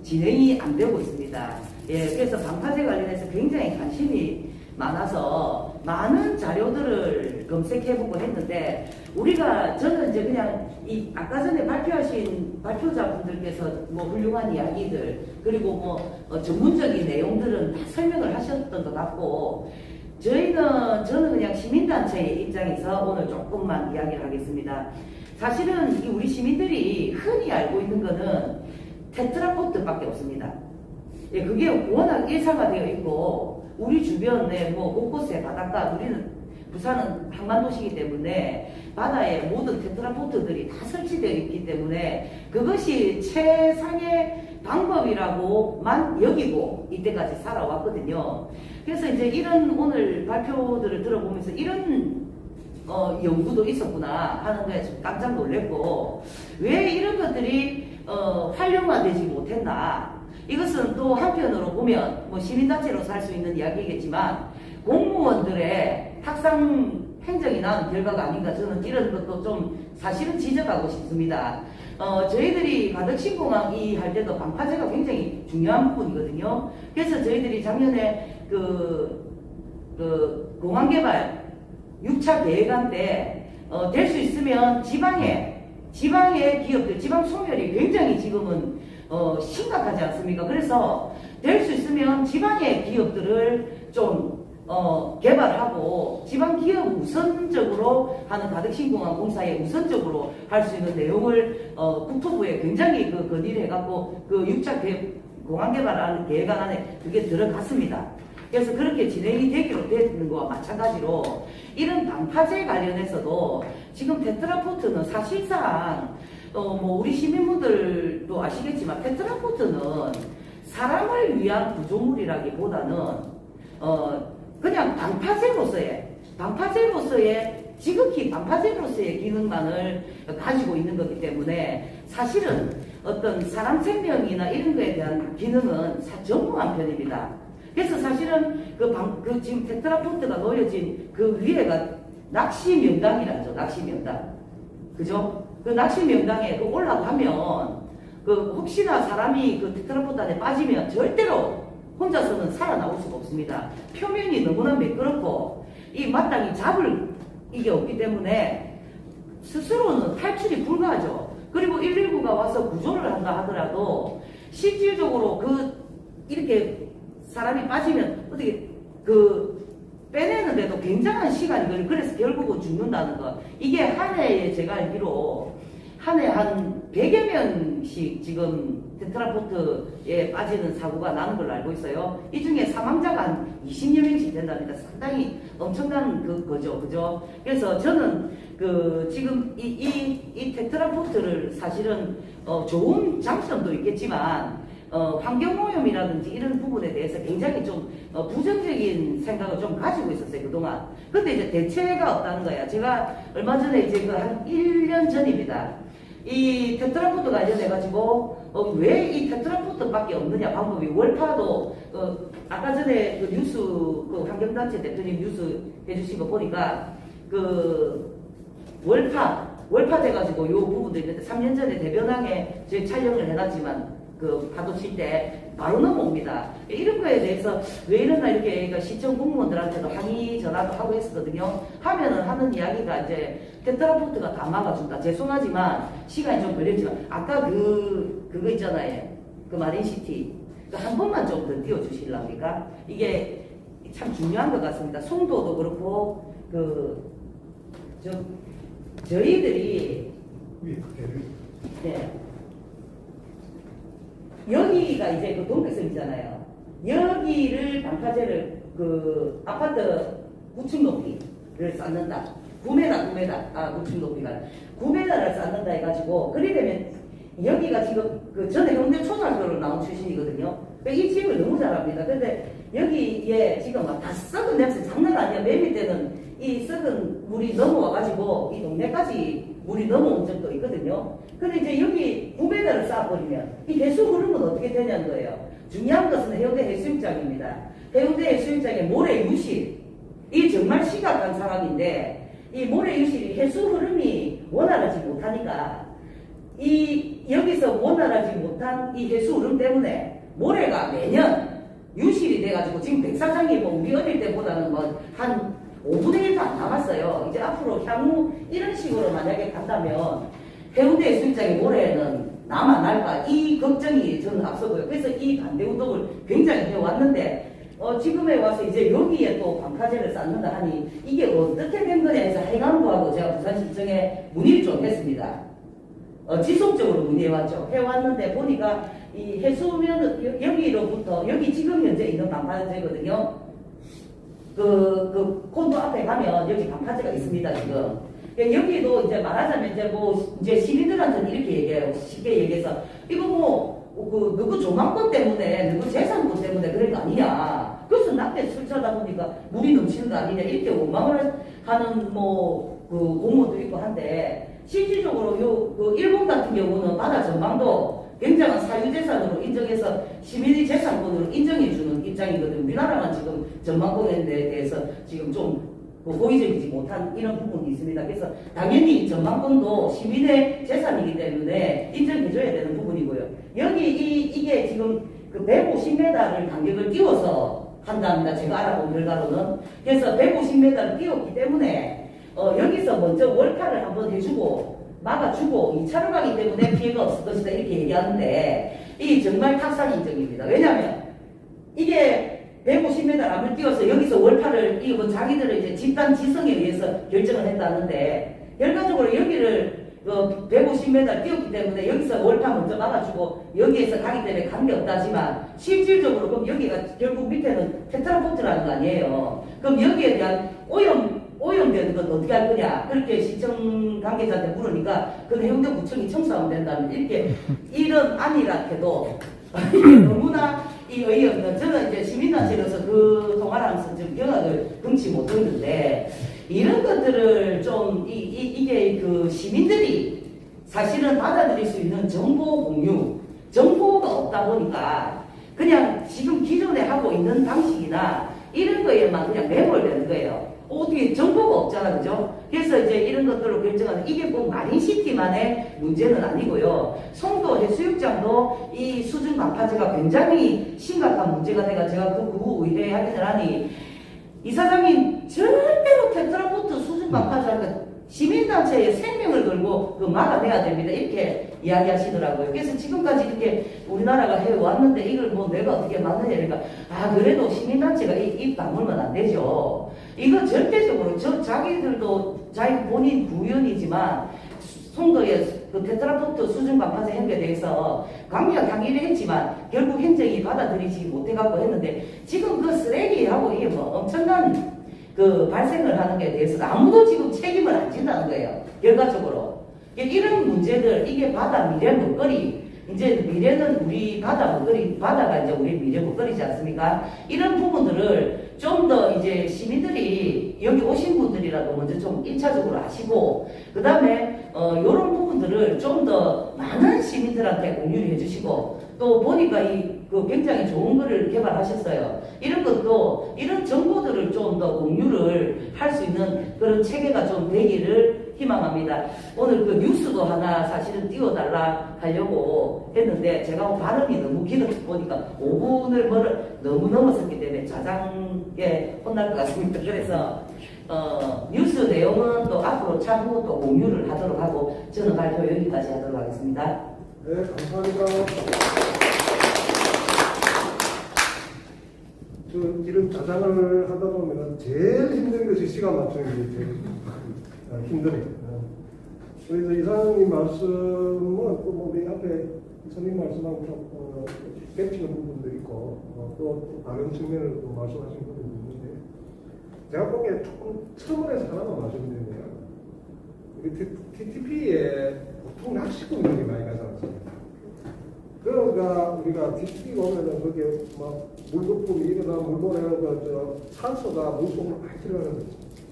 진행이 안 되고 있습니다. 예, 그래서 방파제 관련해서 굉장히 관심이 많아서 많은 자료들을 검색해보고 했는데 저는 이제 그냥 이 아까 전에 발표하신 발표자분들께서 뭐 훌륭한 이야기들 그리고 뭐 전문적인 내용들은 다 설명을 하셨던 것 같고 저는 그냥 시민단체의 입장에서 오늘 조금만 이야기를 하겠습니다. 사실은 우리 시민들이 흔히 알고 있는 거는 테트라포트밖에 없습니다. 예, 그게 워낙 일상화되어 있고 우리 주변에 뭐 곳곳에 바닷가 우리는 부산은 항만도시이기 때문에 바다에 모든 테트라포트들이 다 설치되어 있기 때문에 그것이 최상의 방법이라고만 여기고 이때까지 살아왔거든요. 그래서 이제 이런 오늘 발표들을 들어보면서 이런 연구도 있었구나 하는 거에 좀 깜짝 놀랐고 왜 이런 것들이 활용화되지 못했나. 이것은 또 한편으로 보면 뭐 시민단체로서 할 수 있는 이야기겠지만 공무원들의 탁상 행정이 나온 결과가 아닌가 저는 이런 것도 좀 사실은 지적하고 싶습니다. 저희들이 가덕신공항 할 때도 방파제가 굉장히 중요한 부분이거든요. 그래서 저희들이 작년에 공항개발 6차 계획안 때 될 수 있으면 지방의 기업들, 지방 소멸이 굉장히 지금은 심각하지 않습니까? 그래서 될 수 있으면 지방의 기업들을 좀 개발하고 지방 기업 우선적으로 하는 가덕신공항 공사에 우선적으로 할 수 있는 내용을 국토부에 굉장히 건의를 해갖고 6차 공항 개발하는 계획안 안에 그게 들어갔습니다. 그래서 그렇게 진행이 되기로 되는 거와 마찬가지로 이런 방파제 관련해서도 지금 테트라포트는 사실상 뭐 우리 시민분들도 아시겠지만 테트라포트는 사람을 위한 구조물이라기보다는 그냥 방파제로서의 지극히 방파제로서의 기능만을 가지고 있는 거기 때문에 사실은 어떤 사람 생명이나 이런 거에 대한 기능은 전무한 편입니다. 그래서 사실은 지금 테트라포트가 놓여진 그 위에가 낚시 명당이라죠. 낚시 명당. 그죠? 그 낚시 명당에 올라가면 혹시나 사람이 테트라포트 안에 빠지면 절대로 혼자서는 살아나올 수가 없습니다. 표면이 너무나 매끄럽고 이 마땅히 잡을 이게 없기 때문에 스스로는 탈출이 불가하죠. 그리고 119가 와서 구조를 한다 하더라도 실질적으로 이렇게 사람이 빠지면 어떻게 빼내는데도 굉장한 시간이 걸려요. 그래서 결국은 죽는다는 거. 이게 한 해에 제가 알기로 한 해 한 100여 명씩 지금 테트라포트에 빠지는 사고가 나는 걸로 알고 있어요. 이 중에 사망자가 한 20여 명씩 된답니다. 상당히 엄청난 거죠. 그죠? 그래서 저는 지금 이 테트라포트를 사실은 좋은 장점도 있겠지만 환경오염이라든지 이런 부분에 대해서 굉장히 좀 부정적인 생각을 좀 가지고 있었어요, 그동안. 근데 이제 대체가 없다는 거야. 제가 얼마 전에 이제 한 1년 전입니다. 이 테트라포트 관련해가지고 왜 이 테트라포트밖에 없느냐 방법이 월파도 아까 전에 뉴스 환경단체 대표님 뉴스 해주신 거 보니까 월파 돼가지고 요 부분도 있는데 3년 전에 대변항에 저희 촬영을 해놨지만 파도 칠 때 바로 넘어옵니다. 이런 거에 대해서 왜 이러나 이렇게 시청 공무원들한테도 항의 전화도 하고 했었거든요. 하는 이야기가 이제 테트라포트가 다 막아준다. 죄송하지만 시간이 좀 걸렸지만 아까 그거 있잖아요. 마린시티 한 번만 좀 더 띄워주실랍니까? 이게 참 중요한 것 같습니다. 송도도 그렇고 저희들이 네. 여기가 이제 동백섬이잖아요. 여기를 방파제를 아파트 9층 높이를 쌓는다. 9m, 9층 높이가 9m를 쌓는다 해가지고 그러려면 여기가 지금 전에 현대 초등학교로 나온 출신이거든요. 이 지역을 너무 잘합니다. 근데 여기에 지금 막 다 썩은 냄새 장난 아니야. 맨 밑에는 이 썩은 물이 넘어와가지고 이 동네까지 물이 넘어온 적도 있거든요. 근데 이제 여기 9m를 쌓아버리면 이 해수 흐름은 어떻게 되냐는 거예요. 중요한 것은 해운대 해수욕장입니다. 해운대 해수욕장의 모래 유실, 이 정말 심각한 상황인데 이 모래 유실이 해수 흐름이 원활하지 못하니까 여기서 원활하지 못한 이 해수 흐름 때문에 모래가 매년 유실이 돼가지고 지금 백사장이 우리 어릴 때보다는 5분의 1도 안 남았어요. 이제 앞으로 향후 이런 식으로 만약에 간다면 해운대 해수욕장의 모래는 남아 날까 이 걱정이 저는 앞서고요. 그래서 이 반대 운동을 굉장히 해왔는데 지금에 와서 이제 여기에 또 방파제를 쌓는다 하니 이게 어떻게 된 거냐 해서 해관부하고 제가 부산시청에 문의를 좀 했습니다. 지속적으로 문의해왔죠. 해왔는데 보니까 이 해수면 여기로부터 여기 지금 현재 있는 방파제거든요. 그 콘도 앞에 가면 여기 방파제가 있습니다 지금. 여기도 이제 말하자면 이제 시민들한테는 이렇게 얘기해요. 쉽게 얘기해서 이거 누구 조망권 때문에 누구 재산권 때문에 그런 거 아니냐. 그래서 낮에 설치하다 보니까 물이 넘치는 거 아니냐 이렇게 원망을 하는 공무원도 있고 한데 실질적으로 일본 같은 경우는 바다 전망도 굉장한 사유재산으로 인정해서 시민의 재산권으로 인정해주는 입장이거든요. 우리나라만 지금 전망권에 대해서 지금 좀 고의적이지 못한 이런 부분이 있습니다. 그래서 당연히 전망권도 시민의 재산이기 때문에 인정해줘야 되는 부분이고요. 여기 이게 지금 그 150m를 간격을 띄워서 한답니다. 제가 알아본 결과로는. 그래서 150m를 띄웠기 때문에 여기서 먼저 월파를 한번 해주고 막아주고 2차로 가기 때문에 피해가 없을 것이다 이렇게 얘기하는데 이 정말 탁상 인정입니다. 왜냐하면 이게 150m 앞을 띄워서 여기서 월파를 자기들은 이제 집단 지성에 의해서 결정을 했다는데 결과적으로 여기를 150m 띄웠기 때문에 여기서 월파 먼저 막아주고 여기에서 가기 때문에 관계없다지만 실질적으로 그럼 여기가 결국 밑에는 테트라포트라는 거 아니에요. 그럼 여기에 대한 오염되는 건 어떻게 할 거냐 그렇게 시청 관계자한테 물으니까 그건 해운대구청이 청소하면 된다면 이렇게 이런 안이라해도 너무나 이 어이없는 저는 이제 시민단체로서 그 동아랑에서 좀 경악을 금치 못했는데 이런 것들을 좀 이게 그 시민들이 사실은 받아들일 수 있는 정보 공유 정보가 없다 보니까 그냥 지금 기존에 하고 있는 방식이나 이런 거에만 그냥 매몰되는 거예요. 어떻게 정보가 없잖아, 그죠? 그래서 이제 이런 것들로 결정하는 이게 꼭 마린시티만의 문제는 아니고요. 송도 해수욕장도 이 수중 방파제가 굉장히 심각한 문제가 돼가 제가 그 구호 의뢰 확인을 하니 이사장님 절대로 테트라포트 수중 방파제가 시민단체의 생명을 걸고 막아내야 됩니다. 이렇게 이야기하시더라고요. 그래서 지금까지 이렇게 우리나라가 해왔는데 이걸 내가 어떻게 막느냐 그러니까 그래도 시민단체가 입 다물면 안 되죠. 이거 절대적으로 자기들도 자기 본인 구현이지만 송도의 그 테트라포트 수중 방파제 행위에 대해서 강력 항의를 했지만 결국 행정이 받아들이지 못해갖고 했는데 지금 그 쓰레기하고 이게 엄청난 그 발생을 하는 게 대해서 아무도 지금 책임을 안 진다는 거예요. 결과적으로. 이런 문제들, 이게 바다 미래 먹거리, 이제 미래는 우리 바다 먹거리, 바다가 이제 우리 미래 먹거리지 않습니까? 이런 부분들을 좀 더 이제 시민들이 여기 오신 분들이라도 먼저 좀 1차적으로 아시고, 그 다음에, 요런 부분들을 좀 더 많은 시민들한테 공유를 해주시고, 또 보니까 굉장히 좋은 거를 개발하셨어요. 이런 것도, 이런 정보들을 좀 더 공유를 할 수 있는 그런 체계가 좀 되기를 희망합니다. 오늘 그 뉴스도 하나 사실은 띄워달라 하려고 했는데, 제가 발음이 너무 길어서 보니까 5분을 너무 넘었었기 때문에 자장에 혼날 것 같습니다. 그래서, 뉴스 내용은 또 앞으로 차후 또 공유를 하도록 하고, 저는 발표 여기까지 하도록 하겠습니다. 네, 감사합니다. 이런 자장을 하다 보면 제일 힘든 것이 시간 맞추는 게 제일 힘들어요. 그래서 이사장님 말씀은 또 우리 앞에 선생님 말씀하고 좀 겹치는 부분도 있고 또 다른 측면을 또 말씀하신 부분도 있는데 제가 보기에 조금 첨언해서 하나만 말씀드리면 우리 TTP에 보통 낚시꾼들이 많이 가지 않습니까? 그러니까 우리가 TTP 오면은 거기에 막 물거품이 일어나 물보내 산소가 물속으로 많이 들어가는 거죠.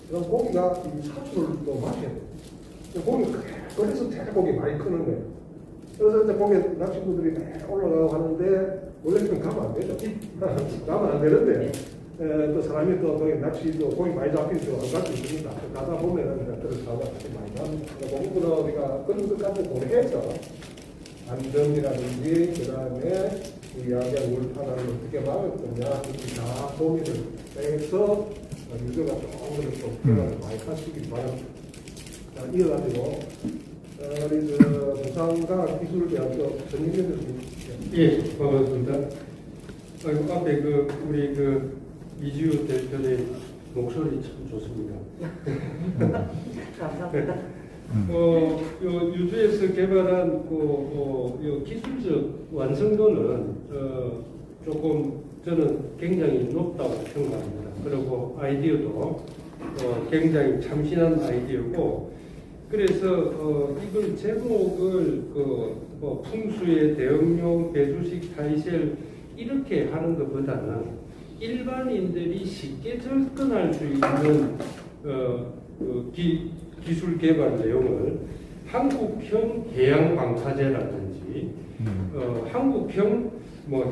그럼 고기가 이 산소를 또 마셔야 돼요. 고기가 그래서 대고기 많이 크는 거예요. 그래서 이제 고기 낚시꾼들이 올라가고 하는데 원래는 가면 안 되죠. 가면 안 되는데 또 사람이 또 거기 낚시도 고기 많이 잡힌 줄 안 갈 수 있으니까 가다 보면은 그런 사람이 많이 나옵니다. 그거는 우리가 그런 것까지 고려해서 안전이라든지 그 다음에 이야기한 물파를 어떻게 막을 거냐 이렇게 다 고민을 해서 유저가 조금 좀 변화를 많이 하시기 바랍니다. 자, 이어가지고 우리 부산과학기술대학교 전인현 교수님. 예, 반갑습니다. 앞에 우리 이지우 대표의 목소리 참 좋습니다. 감사합니다. 유주에서 개발한 요 기술적 완성도는 조금 저는 굉장히 높다고 생각합니다. 그리고 아이디어도 굉장히 참신한 아이디어고, 그래서 이걸 제목을 풍수의 대응용 배수식 타이셀 이렇게 하는 것보다는 일반인들이 쉽게 접근할 수 있는 기술 개발 내용을 한국형 해양 방파제라든지 한국형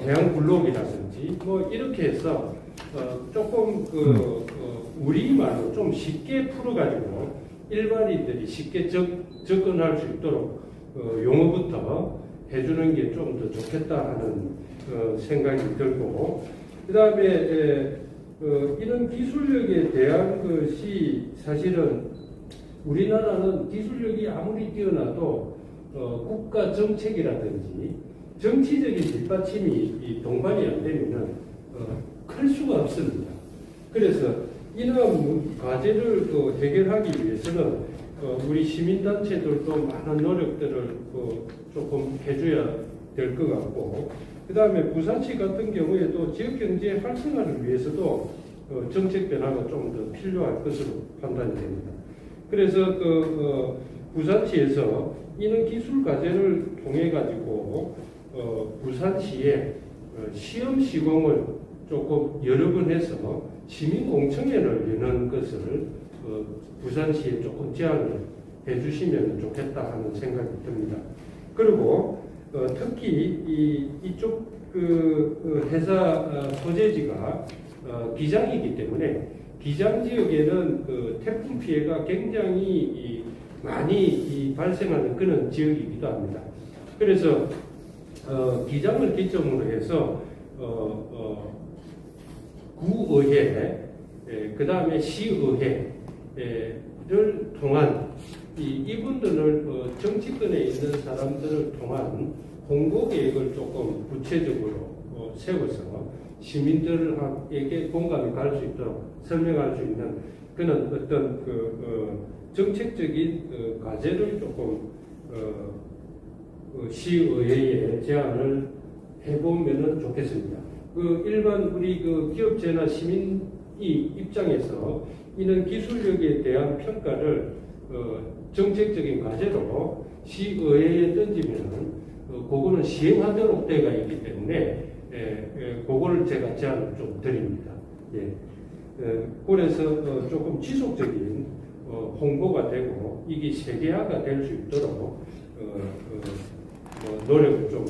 해양 블록이라든지 이렇게 해서 조금 우리말로 좀 쉽게 풀어가지고 일반인들이 쉽게 접근할 수 있도록 용어부터 해주는 게 좀 더 좋겠다 하는 생각이 들고, 그 다음에 이런 기술력에 대한 것이 사실은 우리나라는 기술력이 아무리 뛰어나도 국가 정책이라든지 정치적인 뒷받침이 동반이 안 되면 클 수가 없습니다. 그래서 이러한 과제를 해결하기 위해서는 우리 시민단체들도 많은 노력들을 조금 해줘야 될 것 같고, 그 다음에 부산시 같은 경우에도 지역경제 활성화를 위해서도 정책 변화가 좀 더 필요할 것으로 판단이 됩니다. 그래서 부산시에서 이런 기술 과제를 통해 가지고 부산시에 시험 시공을 조금 여러 번 해서 시민공청회를 여는 것을 부산시에 조금 제안을 해주시면 좋겠다 하는 생각이 듭니다. 그리고 특히 이쪽 회사 소재지가 기장이기 때문에 기장 지역에는 태풍 피해가 굉장히 많이 발생하는 그런 지역이기도 합니다. 그래서 기장을 기점으로 해서 구의회, 그 다음에 시의회를 통한 이분들을 정치권에 있는 사람들을 통한 홍보 계획을 조금 구체적으로 세워서 시민들에게 공감이 갈 수 있도록 설명할 수 있는 그런 어떤 정책적인 과제를 조금 시의회에 제안을 해보면 좋겠습니다. 일반 우리 기업체나 시민 입장에서 이런 기술력에 대한 평가를 정책적인 과제로 시의회에 던지면 그거는 시행하도록 되어 있기 때문에 그거를 제가 제안을 좀 드립니다. 그래서 조금 지속적인 홍보가 되고 이게 세계화가 될 수 있도록 노력을 좀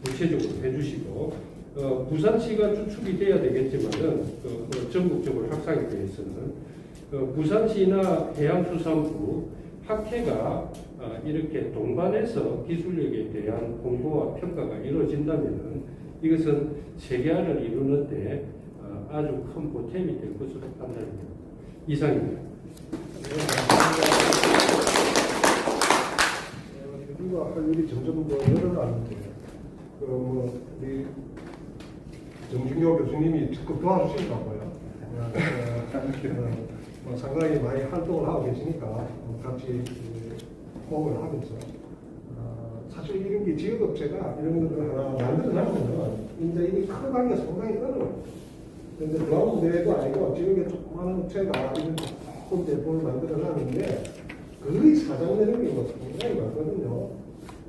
구체적으로 해주시고, 부산시가 주축이 돼야 되겠지만은 전국적으로 확산이 되어서는 부산시나 해양수산부, 학회가 이렇게 동반해서 기술력에 대한 공부와 평가가 이루어진다면은 이것은 세계화를 이루는데 아주 큰 보탬이 될 것으로 판단됩니다. 이상입니다. 우리가 할 일이 점점 더 늘어나는데, 우리 정진교 교수님이 적극 도와주신다고요. 상당히 많이 활동을 하고 계시니까 같이 호흡을 하면서 사실 이런 게 지역업체가 이런 것들 하나 만들어내면 이제 이게 커가기가 상당히 어려워요. 근데 그런 데도 아니고 지역에 조그마한 업체가 이런 조금 제품을 만들어놨는데 거의 사장 내는 게 상당히 많거든요.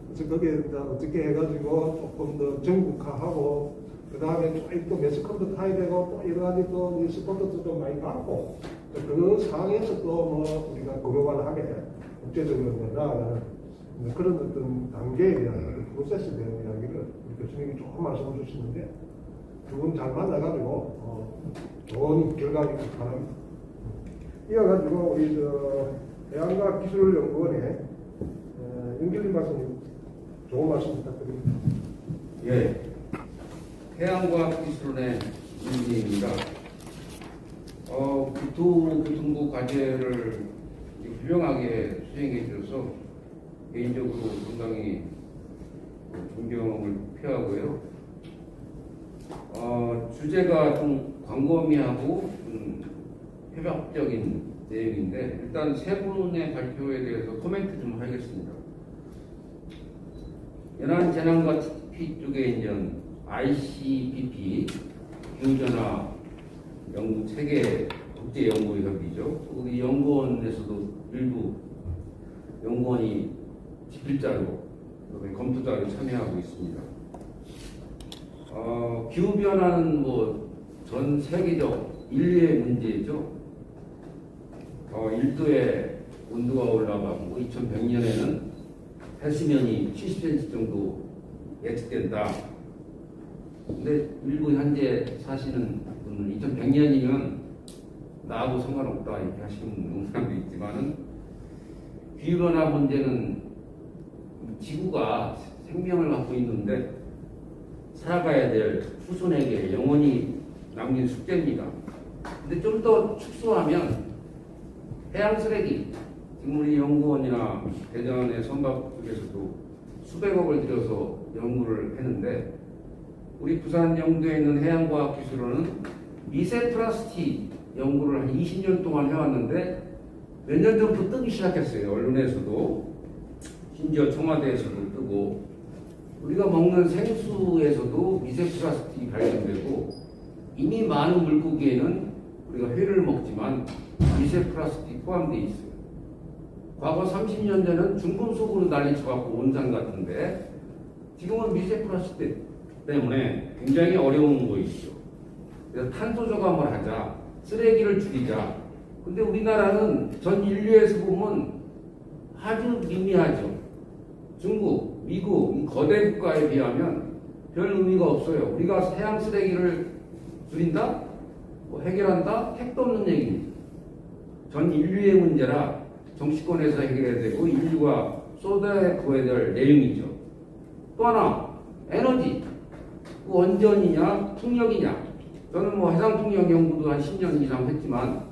그래서 거기에 어떻게 해가지고 조금 더 전국화하고, 그 다음에 또 매스컴도 타야 되고, 또 여러 가지 또 스포츠도 좀 많이 받고, 그 상황에서 또 우리가 글로벌하게 국제적으로 나아가는 그런 어떤 단계에 대한 프로세스에 대한 이야기를 교수님이 조금 말씀해 주시는데, 두 분 잘 만나가지고 좋은 결과 있길 바랍니다. 이어가지고 우리 해양과학기술연구원의 윤길림 박사님 좋은 말씀 부탁드립니다. 예, 해양과학기술원의 윤길림입니다. 국토교통부 과제를 훌륭하게 수행해 주셔서 개인적으로 상당히 존경을 표하고요. 주제가 좀 광범위하고 좀 협약적인 내용인데 일단 세 분의 발표에 대해서 코멘트 좀 하겠습니다. 연안재난과 TP 쪽에 있는 ICBP 기후변화 연구 체계 국제연구협의죠. 우리 연구원에서도 일부 연구원이 집필자로 검토자로 참여하고 있습니다. 기후변화는 전 세계적 인류의 문제죠. 1도의 온도가 올라가고 2100년에는 해수면이 70cm 정도 예측된다. 근데 일부 현재 사시는 분은 2100년이면 나하고 상관없다 이렇게 하시는 사람도 있지만은 기후변화 문제는 지구가 생명을 갖고 있는데 살아가야 될 후손에게 영원히 남긴 숙제입니다. 근데 좀 더 축소하면 해양 쓰레기, 지금 우리 연구원이나 대전의 선박 쪽에서도 수백억을 들여서 연구를 했는데 우리 부산 영도에 있는 해양과학기술원은 미세 플라스틱 연구를 한 20년 동안 해왔는데 몇 년 전부터 뜨기 시작했어요. 언론에서도 심지어 청와대에서도 뜨고 우리가 먹는 생수에서도 미세 플라스틱이 발견되고 이미 많은 물고기에는 우리가 회를 먹지만 미세 플라스틱 포함되어 있어요. 과거 30년 전에는 중금속으로 난리쳐갖고 온산 같은데 지금은 미세 플라스틱 때문에 굉장히 어려운 거있죠. 그래서 탄소 저감을 하자, 쓰레기를 줄이자. 근데 우리나라는 전 인류에서 보면 아주 미미하죠. 중국, 미국, 이 거대 국가에 비하면 별 의미가 없어요. 우리가 해양 쓰레기를 줄인다? 해결한다? 택도 없는 얘기입니다. 전 인류의 문제라 정치권에서 해결해야 되고 인류가 쏟아부어야 될 내용이죠. 또 하나, 에너지. 원전이냐, 풍력이냐. 저는 해상풍력 연구도 한 10년 이상 했지만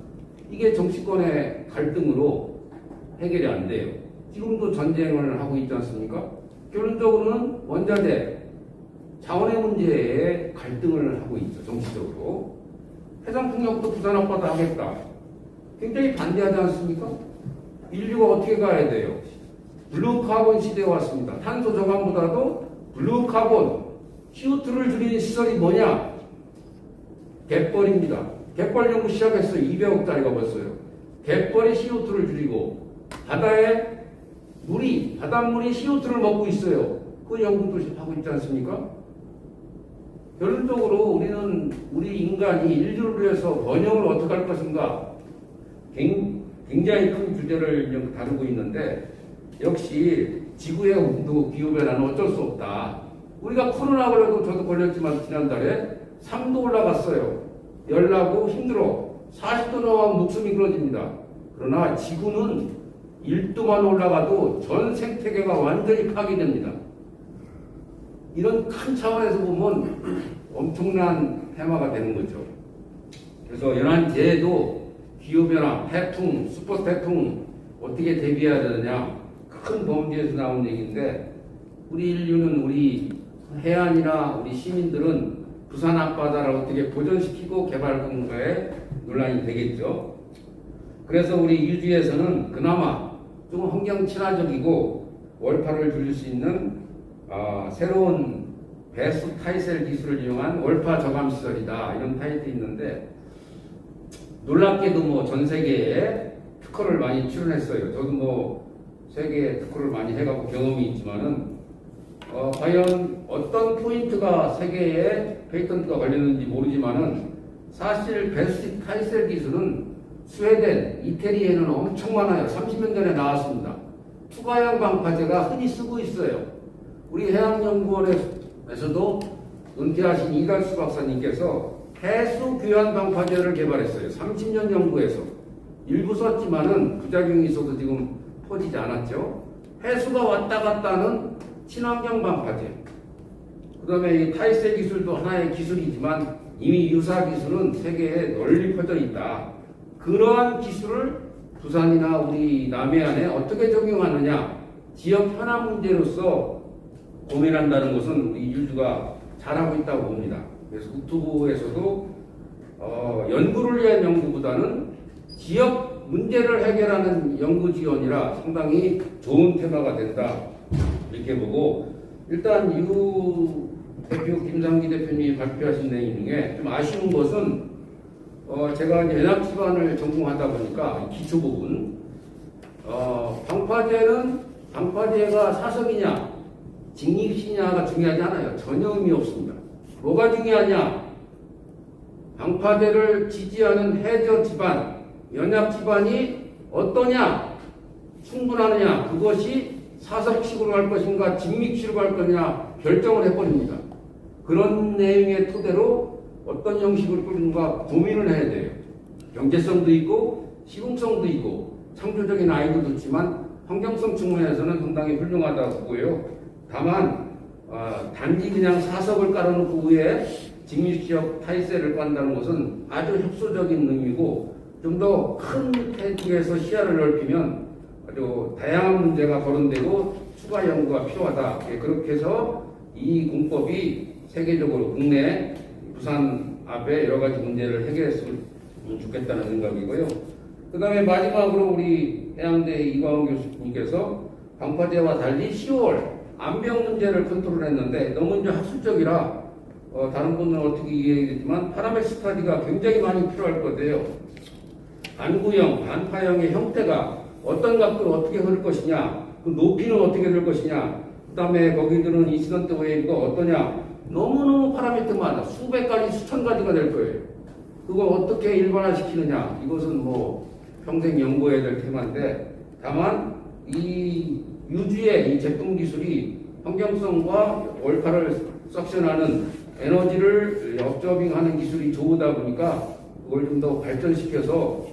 이게 정치권의 갈등으로 해결이 안 돼요. 지금도 전쟁을 하고 있지 않습니까? 결론적으로는 원자재, 자원의 문제에 갈등을 하고 있죠. 정치적으로. 해상풍력도 부산 앞바다 하겠다. 굉장히 반대하지 않습니까? 인류가 어떻게 가야 돼요? 블루 카본 시대에 왔습니다. 탄소 저감보다도 블루 카본, CO2를 줄이는 시설이 뭐냐? 갯벌입니다. 갯벌 연구 시작했어요. 200억짜리가 벌써요. 갯벌이 CO2를 줄이고 바닷물이 CO2를 먹고 있어요. 그 연구도 하고 있지 않습니까? 결론적으로 우리 인간이 인류를 위해서 번영을 어떻게 할 것인가 굉장히 큰 주제를 다루고 있는데 역시 지구의 온도 기후변화는 어쩔 수 없다. 우리가 코로나 걸려도 저도 걸렸지만 지난달에 3도 올라갔어요. 열나고 힘들어. 40도 넘어가면 목숨이 끊어집니다. 그러나 지구는 1도만 올라가도 전 생태계가 완전히 파괴됩니다. 이런 큰 차원에서 보면 엄청난 테마가 되는 거죠. 그래서 연안재해도 기후변화, 태풍, 슈퍼태풍 어떻게 대비해야 되느냐 큰 범죄에서 나온 얘기인데 우리 인류는 우리 해안이나 우리 시민들은 부산 앞바다를 어떻게 보존시키고 개발하는 거에 논란이 되겠죠. 그래서 우리 유주에서는 그나마 좀 환경 친화적이고 월파를 줄일 수 있는 새로운 배수 타이셀 기술을 이용한 월파 저감 시설이다 이런 타이틀이 있는데 놀랍게도 전 세계에 특허를 많이 출원했어요. 저도 세계에 특허를 많이 해갖고 경험이 있지만은 과연 어떤 포인트가 세계에 페이턴트가 걸렸는지 모르지만은 사실 배수 타이셀 기술은 스웨덴, 이태리에는 엄청 많아요. 30년 전에 나왔습니다. 투과형 방파제가 흔히 쓰고 있어요. 우리 해양연구원에서도 은퇴하신 이달수 박사님께서 해수 교환 방파제를 개발했어요. 30년 연구에서 일부 썼지만은 부작용이 있어서 지금 퍼지지 않았죠. 해수가 왔다 갔다 하는 친환경 방파제. 그 다음에 이 타이셀 기술도 하나의 기술이지만 이미 유사 기술은 세계에 널리 퍼져 있다. 그러한 기술을 부산이나 우리 남해안에 어떻게 적용하느냐, 지역 현안 문제로서 고민한다는 것은 우리 일주가 잘하고 있다고 봅니다. 그래서 국토부에서도 연구를 위한 연구보다는 지역 문제를 해결하는 연구 지원이라 상당히 좋은 테마가 된다, 이렇게 보고, 일단 유 대표, 김상기 대표님이 발표하신 내용 중에 좀 아쉬운 것은 제가 이제 연합 기반을 전공하다 보니까 기초 부분, 방파제가 사석이냐 직립시냐가 중요하지 않아요. 전혀 의미 없습니다. 뭐가 중요하냐? 방파제를 지지하는 해저 지반, 연합 지반이 어떠냐, 충분하느냐, 그것이 사석식으로 할 것인가 직립식으로 할 거냐 결정을 해버립니다. 그런 내용의 토대로 어떤 형식을 꾸리는가 고민을 해야 돼요. 경제성도 있고 시공성도 있고 창조적인 아이디어도 있지만 환경성 측면에서는 상당히 훌륭하다고 보고요. 다만 단지 그냥 사석을 깔아놓고 위에 직립지역 타이세를 깐다는 것은 아주 협소적인 의미고, 좀 더 큰 태도에서 시야를 넓히면 아주 다양한 문제가 거론되고 추가 연구가 필요하다. 그렇게 해서 이 공법이 세계적으로 국내 부산 앞에 여러 가지 문제를 해결했으면 좋겠다는 생각이고요. 그 다음에 마지막으로 우리 해양대 이광훈 교수님께서 방파제와 달리 10월 암병 문제를 컨트롤했는데 너무 이제 학술적이라 다른 분은 어떻게 이해했지만 파라메 스타디가 굉장히 많이 필요할 거예요. 반구형, 반파형의 형태가 어떤 각도로 어떻게 흐를 것이냐, 그 높이는 어떻게 될 것이냐, 그 다음에 거기들은 인시던트 웨이브가 어떠냐, 너무너무 파라미터마다 수백 가지, 수천 가지가 될 거예요. 그걸 어떻게 일반화시키느냐, 이것은 뭐 평생 연구해야 될 테마인데, 다만 이 유주의 이 제품 기술이 환경성과 월파를 석션하는 에너지를 업저빙하는 기술이 좋으다 보니까 그걸 좀 더 발전시켜서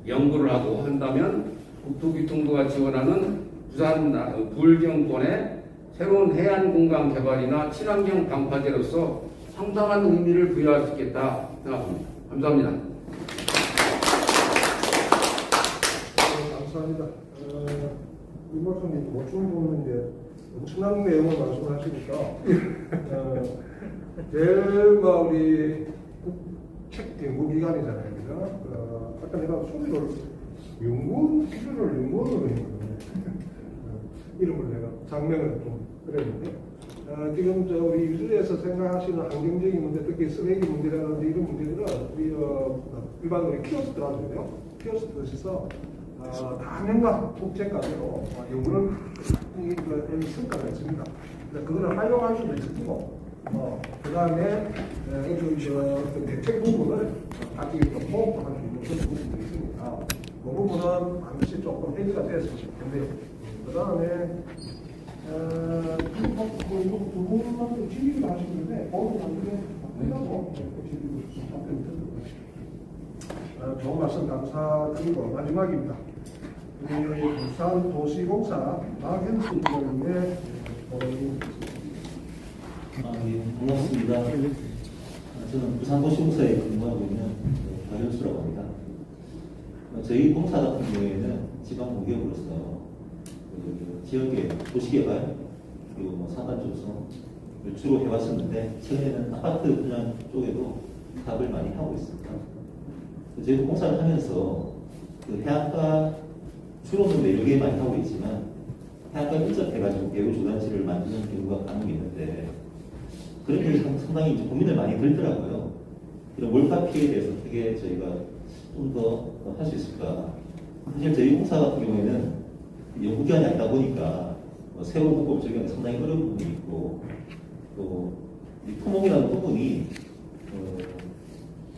연구를 하고 한다면 국토교통부가 지원하는 부산 부울경권의 새로운 해안 공간 개발이나 친환경 방파제로서 상당한 의미를 부여할 수 있겠다 생각합니다. 감사합니다. 감사합니다. 이 박사님 보충 보는데 엄청난 내용을 말씀하시니까 제일 우리 책 연구기관이잖아요, 그죠? 아까 내가 소리를 기술을 연구원으로 했거든요. 이름을 내가 장명을 좀 그랬는데 지금 우리 유주에서 생각하시는 환경적인 문제, 특히 쓰레기 문제라든지 이런 문제들은 우리 일반 우리 키오스트라고 해요. 키오스트에서 다양한 국제과제로 연구를 성과가 있습니다. 그거를 활용할 수도 있고, 그 다음에 대책 부분을 아직 포함할 수 있는 그런 부분들이 있으니까 그 부분은 반드시 조금 해지가 됐으면 좋겠는데, 그 다음에 이거 두 분은 질의를 하시는데 보고 나중에 끝나고 질의를 답변 좋은 말씀 감사드리고, 마지막입니다. 우리 부산도시공사 박현수 의원님의 반갑습니다. 저는 부산도시공사에 근무하고 있는 박현수라고 합니다. 저희 공사 같은 경우에는 지방 공기업으로서 지역의 도시개발 그리고 산업 조성을 주로 해왔었는데, 최근에는 아파트 분양 쪽에도 사업을 많이 하고 있습니다. 저희 공사를 하면서 해안가 주로는 내륙에 많이 하고 있지만 해안가 인접해가지고 배후 조단지를 만드는 경우가 간혹 있는데, 그런 게 상당히 이제 고민을 많이 들더라고요. 이런 몰파 피해에 대해서 어떻게 저희가 좀 더 할 수 있을까. 사실 저희 공사 같은 경우에는 연구기관이 아니다 보니까 새로운 문법 적용이 상당히 어려운 부분이 있고, 또 이 토목이라는 부분이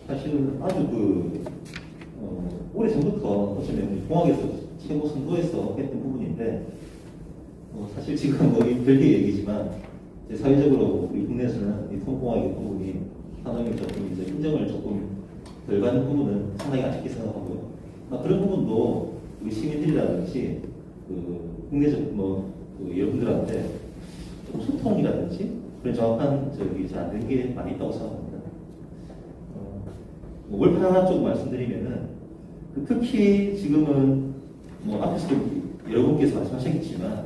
사실은 아주 오래 전부터 어쩌면 공학에서 최고 선도에서 했던 부분인데, 사실 지금 별개 얘기지만 사회적으로 우리 국내에서는 이 토목공학의 부분이 상당히 조금 이제 인정을 조금 덜 받는 부분은 상당히 아쉽게 생각하고요. 그런 부분도 우리 시민들이라든지 국내적 여러분들한테 소통이라든지 그런 정확한 잘 안 된 게 많이 있다고 생각합니다. 월파 하나 쪽 말씀드리면은 특히 지금은 뭐 앞에서도 여러 분께서 말씀하셨겠지만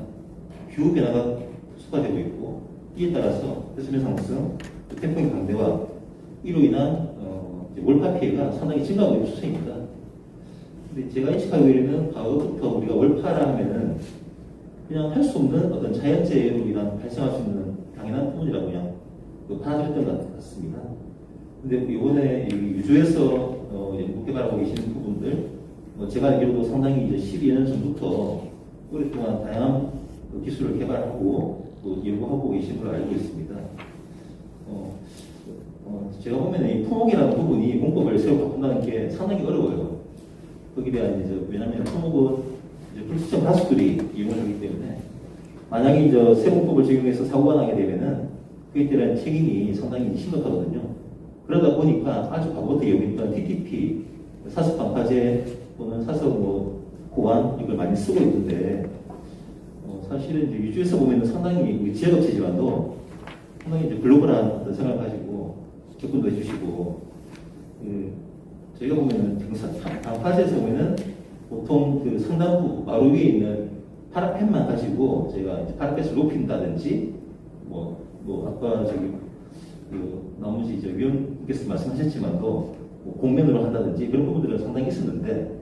기후 변화가 속화되고 있고 이에 따라서 해수면 상승, 태풍의 강대와 이로 인한 월파 피해가 상당히 증가하고 있는 추세입니다. 근데 제가 인식하기에는 과거부터 우리가 월파라 하면은 그냥 할 수 없는 어떤 자연재해로 인한 발생할 수 있는 당연한 부분이라고 그냥 받아들였던 것 같습니다. 근데 이번에 유주에서 연구 개발하고 계시는 부분들, 제가 알기로도 상당히 이제 12년 전부터 오랫동안 다양한 기술을 개발하고 또 연구하고 계신 걸로 알고 있습니다. 제가 보면 이 토목이라는 부분이 공법을 새로 바꾼다는 게 상당히 어려워요. 거기에 대한 이제 왜냐하면 토목은 이제 불특정 가수들이 이용을 하기 때문에 만약에 이제 새 공법을 적용해서 사고가 나게 되면은 그에 대한 책임이 상당히 심각하거든요. 그러다 보니까 아주 과거부터 이용했던 TTP, 사석 방파제 또는 사석 고안 이걸 많이 쓰고 있는데 사실은 이제 유주에서 보면은 상당히 지역업체지만도 상당히 이제 글로벌한 어떤 생각을 가지고 접근도 해주시고 저희가 보면은 방파제에서 보면은 보통 그 상단부 마루 위에 있는 파라펜만 가지고 저희가 이제 파라펜을 높인다든지 아까 저기 나머지 이제 위원께서 말씀하셨지만도 공면으로 한다든지 그런 부분들은 상당히 있었는데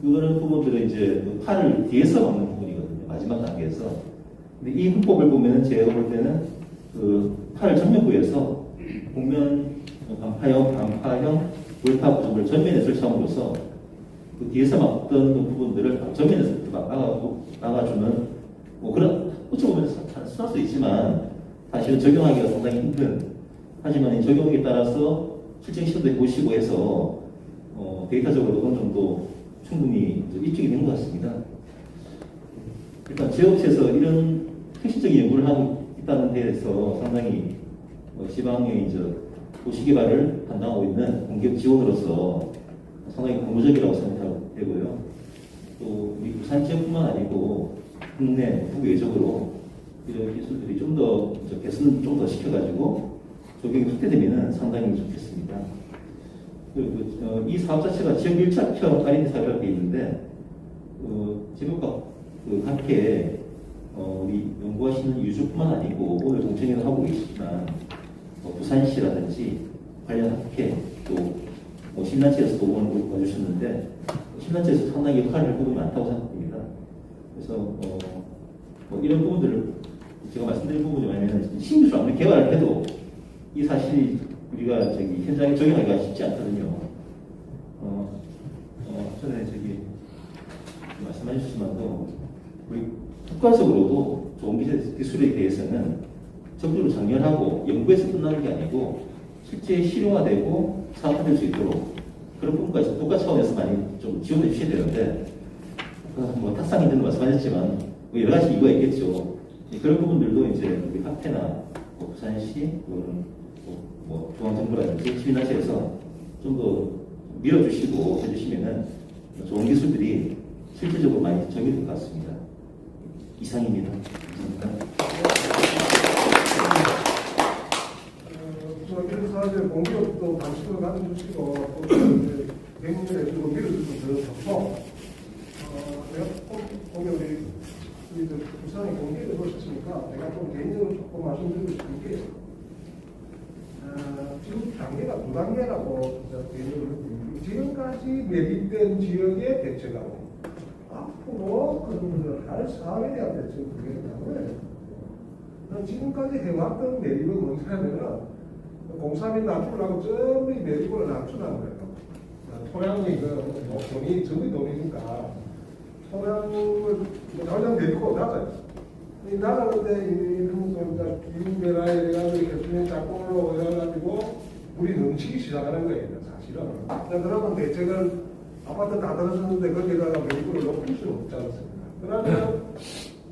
그런 부분들은 이제 팔을 뒤에서 막는 부분이거든요. 마지막 단계에서. 근데 이 문법을 보면은 제가 볼 때는 팔 전면부에서 공면 반파형 월파 부분을 전면에 설치함으로써 그 뒤에서 막던 그 부분들을 전면에서 막아주는 그런 어찌 보면 단순할 수 있지만 사실은 적용하기가 상당히 힘든 하지만 이 적용에 따라서 실증 시험도 해보시고 해서 데이터적으로 어느 정도 충분히 입증이 된 것 같습니다. 일단 제업체에서 이런 혁신적인 연구를 하고 있다는 데에서 상당히 지방의 이제 도시개발을 담당하고 있는 공기업 지원으로서 상당히 고무적이라고 생각되고요. 또 우리 부산 지역뿐만 아니고 국내, 국외적으로 이런 기술들이 좀 더 개선을 좀 더 시켜가지고 적용이 확대되면 상당히 좋겠습니다. 그리고 이 사업 자체가 지역 밀착형 R&D 사업이라고 되어 있는데 제목과 함께 우리 연구하시는 유주뿐만 아니고 오늘 동청회를 하고 계시지만 부산시라든지 관련 학회 또 신단체에서도 오늘 와주셨는데 신단체에서 상당히 역할을 할 부분이 많다고 생각합니다. 그래서 이런 부분들을 제가 말씀드린 부분이 뭐냐면 신기술 아무리 개발을 해도 이 사실이 우리가 현장에 적용하기가 쉽지 않거든요. 전에 말씀해 주셨지만도 우리 국가적으로도 좋은 기술에 대해서는 적극적으로 장려하고 연구에서 끝나는 게 아니고 실제 실용화되고 사업화될 수 있도록 그런 부분까지 국가 차원에서 많이 좀 지원해 주셔야 되는데 탁상인들도 말씀하셨지만 여러 가지 이유가 있겠죠. 그런 부분들도 이제 우리 학회나 부산시 중앙정부라든지 시민단체에서 좀 더 밀어주시고 해주시면은 좋은 기술들이 실질적으로 많이 적용될 것 같습니다. 이상입니다. 감사합니다. 저희는 사실 공기업도 관심을 가져주시고 또 대문을 해주고 밀어주시면 더 좋고 내가 공기업이 부산에 공기업을 보셨으니까 내가 좀 개인적으로 조금 말씀드리고 싶은 게 지금 단계가 두 단계라고 개인적으로 했습니다. 지금까지 매립된 지역의 대책하고 앞으로 할 사업에 대한 대책은 그게 다르거든요. 지금까지 해왔던 매립은 뭐냐면은 공사비 낮추려고 전부 매립을 낮추라는 거예요. 토양이 돈이 전부 돈이니까 토양을 당장 내리고 낮아요. 낮았는데 기후 변화에 의해서 대통령 작품으로 올라가지고 물이 넘치기 시작하는 거예요. 사실은. 그러면 대책을 아파트 다 들어섰는데 거기다가 매립을 높일 수는 없지 않습니까? 그러면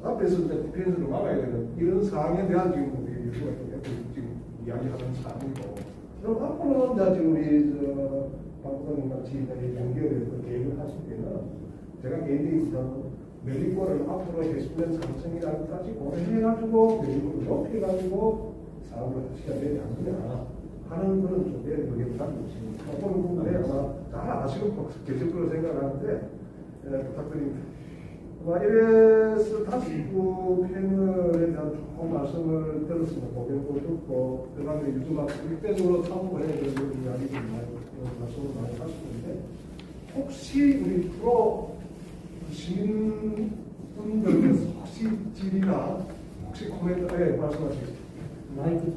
앞에서 디펜스로 막아야 되는 이런 사항에 대한 지금 우리 이슈가 지금 이야기하는 사항이고 그럼 앞으로는 지금 우리 박부장님 같이 연결해서 계획을 하실 때는 제가 개인적으로 매립권을 앞으로 해수면 상승이라까지 고려해가지고 매립을 높여가지고 사업을 하셔야 되지 않느냐 하는 그런 좀 그게 부담이 있습니다. 그런 부분에 아마 잘 아시고 계실 거로 생각하는데 부탁드립니다. 이래서 다시 입구 패널에 대한 조금 말씀을 들었습니다. 고견도 듣고 그다음에 유튜브가 일대적으로 탐구해야 되는 이야기들이 많이 말씀을 많이 하시는데 혹시 우리 프로 시민분들께서 혹시 질이나 혹시 코멘트 말씀하시겠습니다. 마이크 좀.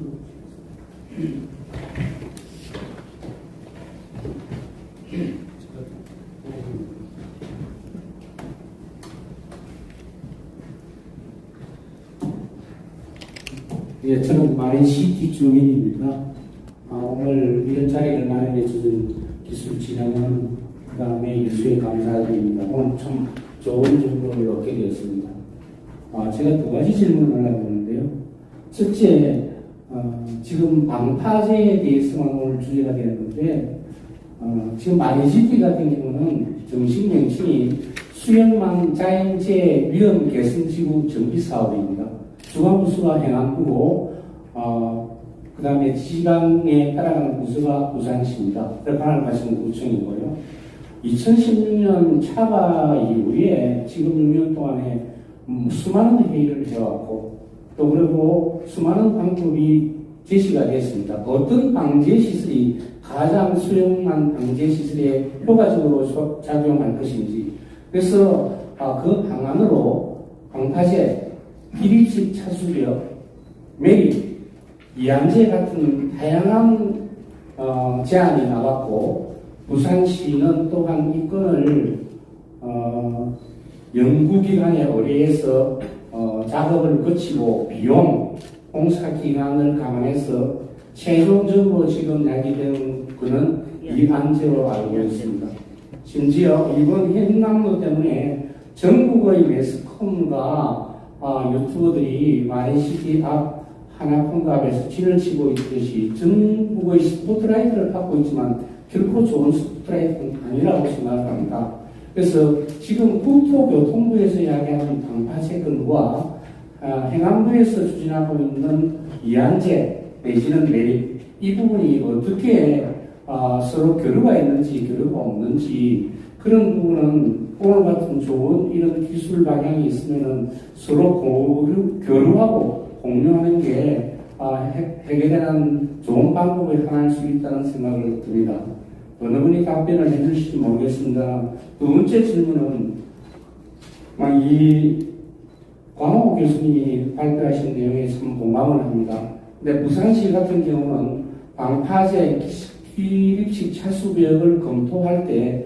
예, 저는 마린시티 주민입니다. 오늘 이런 자리를 마련해 주신 기술 진흥원 그다음에 유수에 감사드립니다. 오늘 참 좋은 정보를 얻게 되었습니다. 제가 두 가지 질문을 하려고 하는데요. 첫째, 지금 방파제에 대해서만 오늘 주제가 되었는데 지금 마린시티 같은 경우는 정식 명칭이 수영망 자연재해 위험 개선 지구 정비 사업입니다. 주관부수가 행안부고 그 다음에 지방에 따라가는 부서가 부산시입니다. 발을 가시는 구청이고요. 2016년 차가 이후에 지금 6년 동안에 수많은 회의를 해왔고 또 그리고 수많은 방법이 제시가 됐습니다. 어떤 방제시설이 가장 수용한 방제시설에 효과적으로 작용할 것인지 그래서 그 방안으로 방파제, 비립식 차수벽, 매립, 이안제 같은 다양한 제안이 나왔고 부산시는 또한 이 건을 연구기관에 의뢰해서 작업을 거치고 비용, 공사기간을 감안해서 최종적으로 지금 이야기되는 것은 이안제로 알고 있습니다. 심지어 이번 행남로 때문에 전국의 매스컴과 유튜버들이 마린시티 앞 하나폰가 앞에서 진을 치고 있듯이 전국의 스포트라이트를 받고 있지만 결코 좋은 스포트라이트는 아니라고 생각합니다. 그래서 지금 국토교통부에서 이야기하는 방파제 건과 행안부에서 추진하고 있는 이안제 내지는 매립 이 부분이 어떻게 서로 교류가 있는지 교류가 없는지 그런 부분은 오늘 같은 좋은 이런 기술 방향이 있으면은 서로 교류하고 공유하는 게 해결되는 좋은 방법이 하나일 수 있다는 생각을 듭니다. 어느 분이 답변을 해주실지 모르겠습니다. 두 번째 질문은 이 광호 교수님이 발표하신 내용에 참 공감을 합니다. 근데 부산시 같은 경우는 방파제 비립식 차수벽을 검토할 때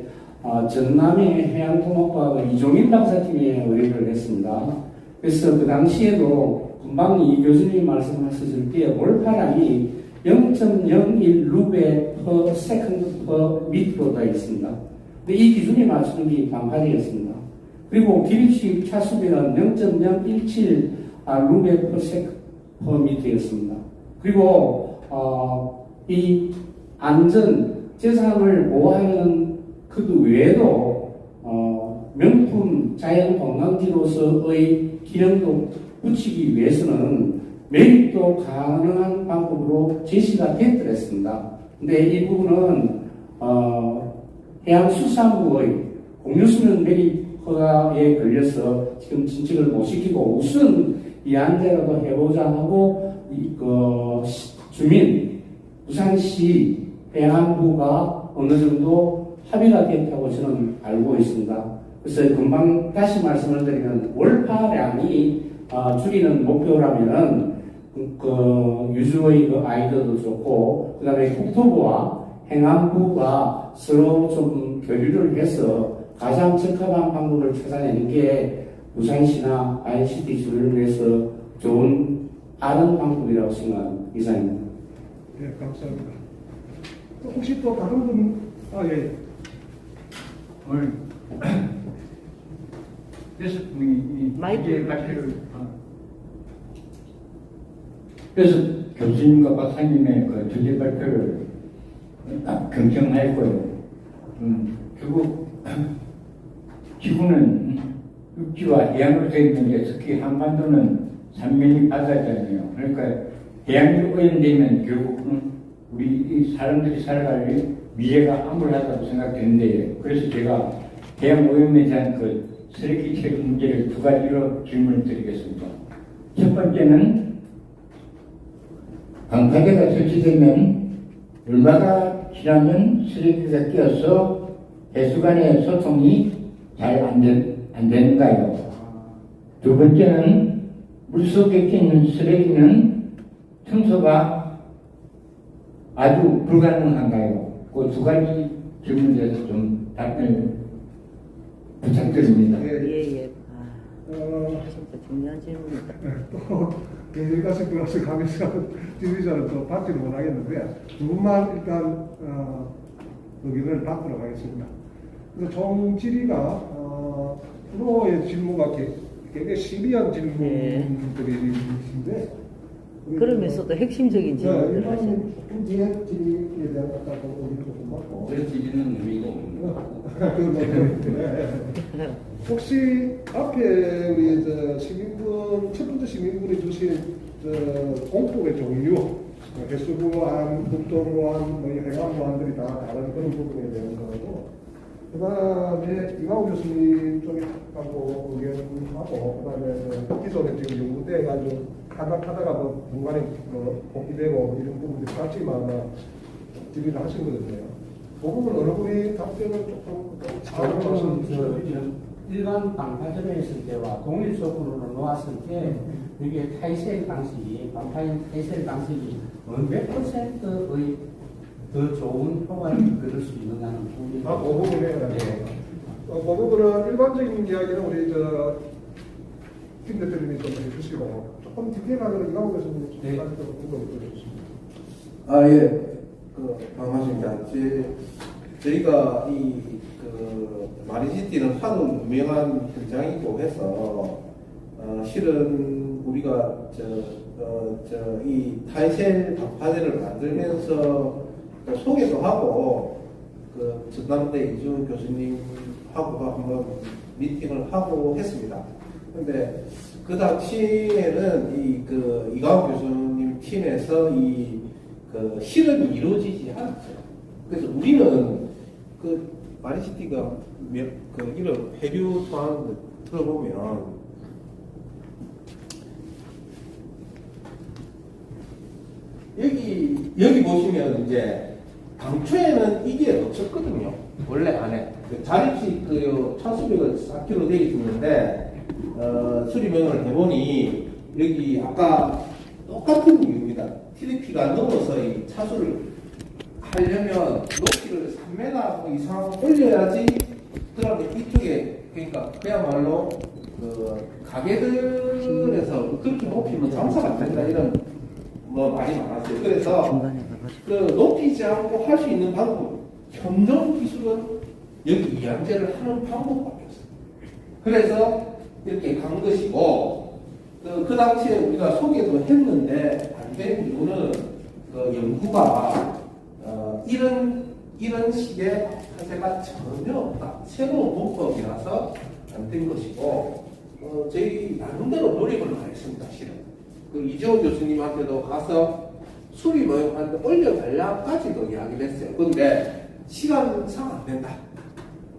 전남의 해양토목과학을 이종인 박사팀에 의뢰를 했습니다. 그래서 그 당시에도 금방 이 교수님이 말씀하셨을 때 올바람이 0.01 루베 per second per 미터로 되어 있습니다. 근데 이 기준이 맞추는 게 방파제였습니다. 그리고 기립식 차수벽은 0.017 루베 per second per 미터였습니다. 그리고 이 안전 재산을 보호하는 그 외에도 명품 자연 관광지로서의 기능도 붙이기 위해서는 매립도 가능한 방법으로 제시가 됐더랬습니다. 근데 이 부분은 해양수산부의 공유수면 매립 허가에 걸려서 지금 진척을 못 시키고 우선 이 안제라도 해보자 하고 주민 부산시 해양부가 어느 정도 합의가 됐다고 저는 알고 있습니다. 그래서 금방 다시 말씀을 드리면 월파량이 줄이는 목표라면은 유주의 아이디어도 좋고 그다음에 국토부와 행안부가 서로 좀 교류를 해서 가장 적합한 방법을 찾아내는 게 부산시나 ICT 주를 위해서 좋은 다른 방법이라고 생각하는 이상입니다. 네, 감사합니다. 혹시 또 다른 분, 예. 오늘 여섯 분이 이제 발표를 그래서 교수님과 박사님의 그 주제 발표를 경청하였고요. 결국 지구는 육지와 해양으로 되어 있는데 특히 한반도는 산면이 바다잖아요. 그러니까 해양이 오염되면 결국은 우리 이 사람들이 살아갈 미래가 암울하다고 생각되는데, 그래서 제가 대형 오염에 대한 그 쓰레기 처리 문제를 두 가지로 질문을 드리겠습니다. 첫 번째는 방파제가 설치되면 얼마가 지나면 쓰레기가 끼어서 해수 간의 소통이 잘 안 되는가요? 두 번째는 물속에 끼는 쓰레기는 청소가 아주 불가능한가요? 그 두 가지 질문에 대해서 좀 답변을 부탁드립니다. 예. 진짜 중요한 질문이다. 또 여기까지 들어서 가면서 지휘자를 또 받지는 못하겠는데 두 분만 일단 의견을 받도록 하겠습니다. 그래서 총 질의가 프로의 질문과 굉장히 시비한 질문들이신데 그러면서도 핵심적인 질문들을 하시는. 조금 뒤에 질의에 대한 아까 의견을 조금 받고. 그런 질의는 의미가 없는 거. 혹시 앞에 우리 첫 번째 시민분이 주신 공법의 종류, 해수부안, 국도부안, 해관부안들이 다 다른 그런 부분에 대한 거고, 그 다음에 이광우 교수님 쪽하고 의견하고, 그 다음에 기존에 지금 연구대 가지고 하다가 뭐 중간에 복귀되고 이런 부분들이 같이만 질의를 하신 거거든요. 그 부분 어느 분이 답변을 조금 잘 말씀해주시죠. 일반 방파제로 했을 때와 동일적으로 놓았을 때 이게 타이셀 방식이 타이셀 방식이 몇 %의 더 좋은 효과를 거둘 수 있느냐는 부분이. 그 부분에 그 부분은 일반적인 이야기는 우리 김 대표님이 좀 해주시고 조금 디테일하게 이광우 교수님 까지 좀 궁금해 주셨습니다. 예. 반갑습니다. 저희가 마린시티는 하도 유명한 현장이고 해서 실은 우리가 이 타이셀 방파제를 만들면서 소개도 하고 전남대 이준 교수님하고도 한번 미팅을 하고 했습니다. 근데 그 당시에는 이광우 교수님 팀에서 실험이 이루어지지 않았어요. 그래서 우리는 마린시티가 이런 해류 토양을 들어보면 여기 보시면 이제 당초에는 이게 없었거든요. 원래 안에 자립식 차수비가 4km 되어 있었는데 수리명을 해보니 여기 아까 똑같은 이유입니다. TDP가 넘어서 이 차수를 하려면 높이를 3m 이상 올려야지 그다음에 이쪽에 그러니까 그야말로 가게들에서 그렇게 높이면 장사가 안 된다 이런 말이 많았어요. 그래서 높이지 않고 할 수 있는 방법 현존 기술은 여기 이양제를 하는 방법밖에 없어요. 그래서 이렇게 간 것이고 그 당시에 우리가 소개도 했는데 안 된 이유는 연구가 이런 식의 화제가 전혀 없다. 새로운 문법이라서 안 된 것이고, 저희 나름대로 노력을 많이 했습니다, 실은. 이재호 교수님한테도 가서 수리 모형한테 올려달라까지도 이야기를 했어요. 그런데 시간상 안 된다.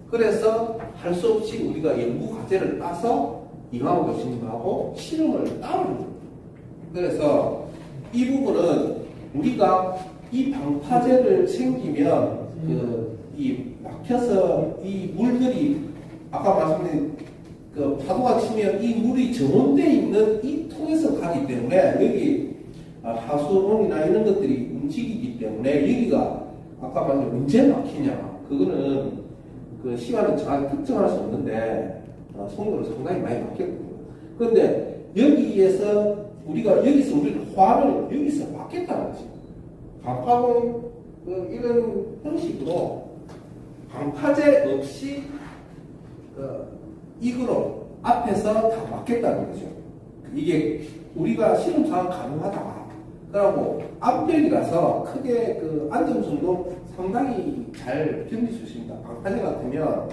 그래서 할 수 없이 우리가 연구 과제를 따서 이광우 교수님하고 실험을 따로 합니다. 그래서 이 부분은 우리가 이 방파제를 생기면 이 막혀서 이 물들이 아까 말씀드린 파도가 치면 이 물이 정원되어 있는 이 통에서 가기 때문에 여기 하수원이나 이런 것들이 움직이기 때문에 여기가 아까 말한 언제 막히냐 그거는 시간은 잘 특정할 수 없는데 속도로 상당히 많이 막혔거든요. 그런데 여기서 우리가 화를 여기서 막겠다는 거죠. 방파공 이런 형식으로 방파제 없이 이거로 앞에서 다 막겠다는 거죠. 이게 우리가 실험상 가능하다. 그러고 앞벽이라서 크게 안정성도 상당히 잘 견딜 수 있습니다. 방파제 같으면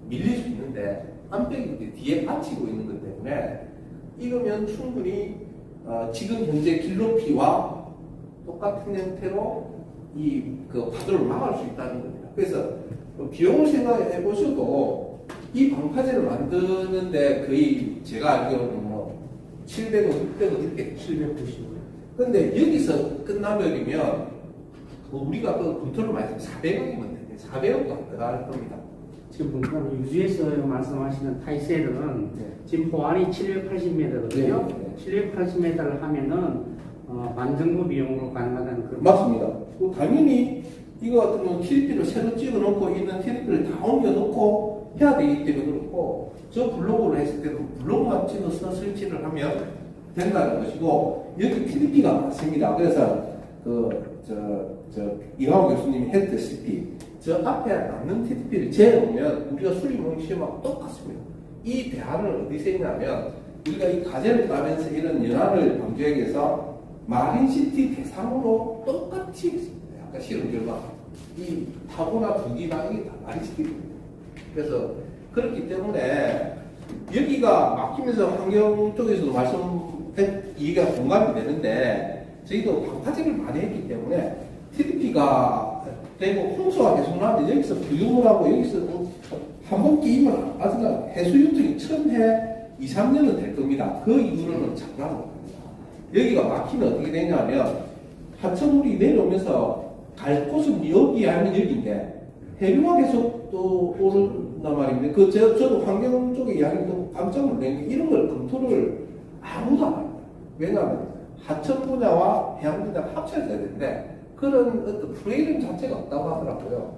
밀릴 수 있는데 앞벽이 뒤에 받치고 있는 것 때문에 이러면 충분히 지금 현재 길높이와 똑같은 형태로 그 파도를 막을 수 있다는 겁니다. 그래서 비용을 생각해 보셔도 이 방파제를 만드는데 거의 제가 알기로는 뭐 700억, 600억 이렇게 790억. 근데 여기서 끝나버리면 우리가 그 검토를 많이 해서 400억이면 되는데 400억도 안 들어갈 겁니다. 지금 그럼 유주에서 말씀하시는 타이셀은 지금 보안이 780m거든요. 780m를 하면은 반 정도 비용으로 가능하다는 그런. 맞습니다. 당연히 이거 같은 경우는 TDP를 새로 찍어놓고 있는 TDP를 다 옮겨놓고 해야 되기 때문에 그렇고, 저 블로그를 했을 때도 블로그만 찍어서 설치를 하면 된다는 것이고, 여기 TDP가 많습니다. 그래서 이광호 교수님이 했다시피 저 앞에 남는 TDP를 재놓으면 우리가 수리모의 시험하고 똑같습니다. 이 대안은 어디서 있냐면, 우리가 이 가재를 따면서 이런 연안을 방지하기 위해서 마린시티 대상으로 똑같이 했습니다. 아까 실험 결과. 이 타고나 두기나 이게 다 마린시티입니다. 그래서 그렇기 때문에 여기가 막히면서 환경 쪽에서도 이해가 공감이 되는데, 저희도 방파제를 많이 했기 때문에 TDP가 되고 홍수가 계속 나는데 여기서 부유물 하고 여기서 한 번 끼면 아직은 해수 유통이 1000해 2, 3년은 될 겁니다. 그 이후로는 장난 못 합니다. 여기가 막히면 어떻게 되냐면 하천물이 내려오면서 갈 곳은 여기 아니면 여기인데 해류가 계속 또 오른단 말입니다. 저도 환경 쪽에 이야기를 듣고 깜짝 놀란 게 이런 걸 검토를 아무도 안 합니다. 왜냐하면 하천 분야와 해양 분야가 합쳐져야 되는데 그런 어떤 프레임 자체가 없다고 하더라고요.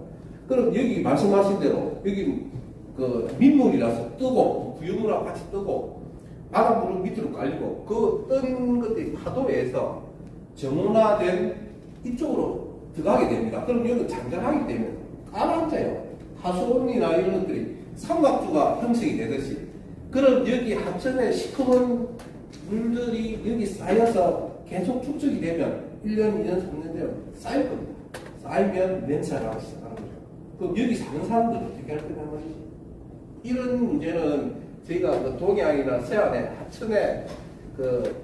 그럼 여기 말씀하신 대로 여기 그 민물이라서 뜨고 부유물하고 같이 뜨고 바닷물은 밑으로 깔리고 그 뜬 것들이 파도에 의해서 정원화된 이쪽으로 들어가게 됩니다. 그럼 여기는 잔잔하기 때문에 가라앉아요. 하수원이나 이런 것들이 삼각주가 형성이 되듯이. 그럼 여기 하천에 시커먼 물들이 여기 쌓여서 계속 축적이 되면 1년, 2년, 3년 되면 쌓일 겁니다. 쌓이면 냄새가 나기 시작하는 거죠. 그럼 여기 사는 사람들은 어떻게 할 거냐 말이지. 이런 문제는 저희가 그 동해안이나 서해안에 하천에 그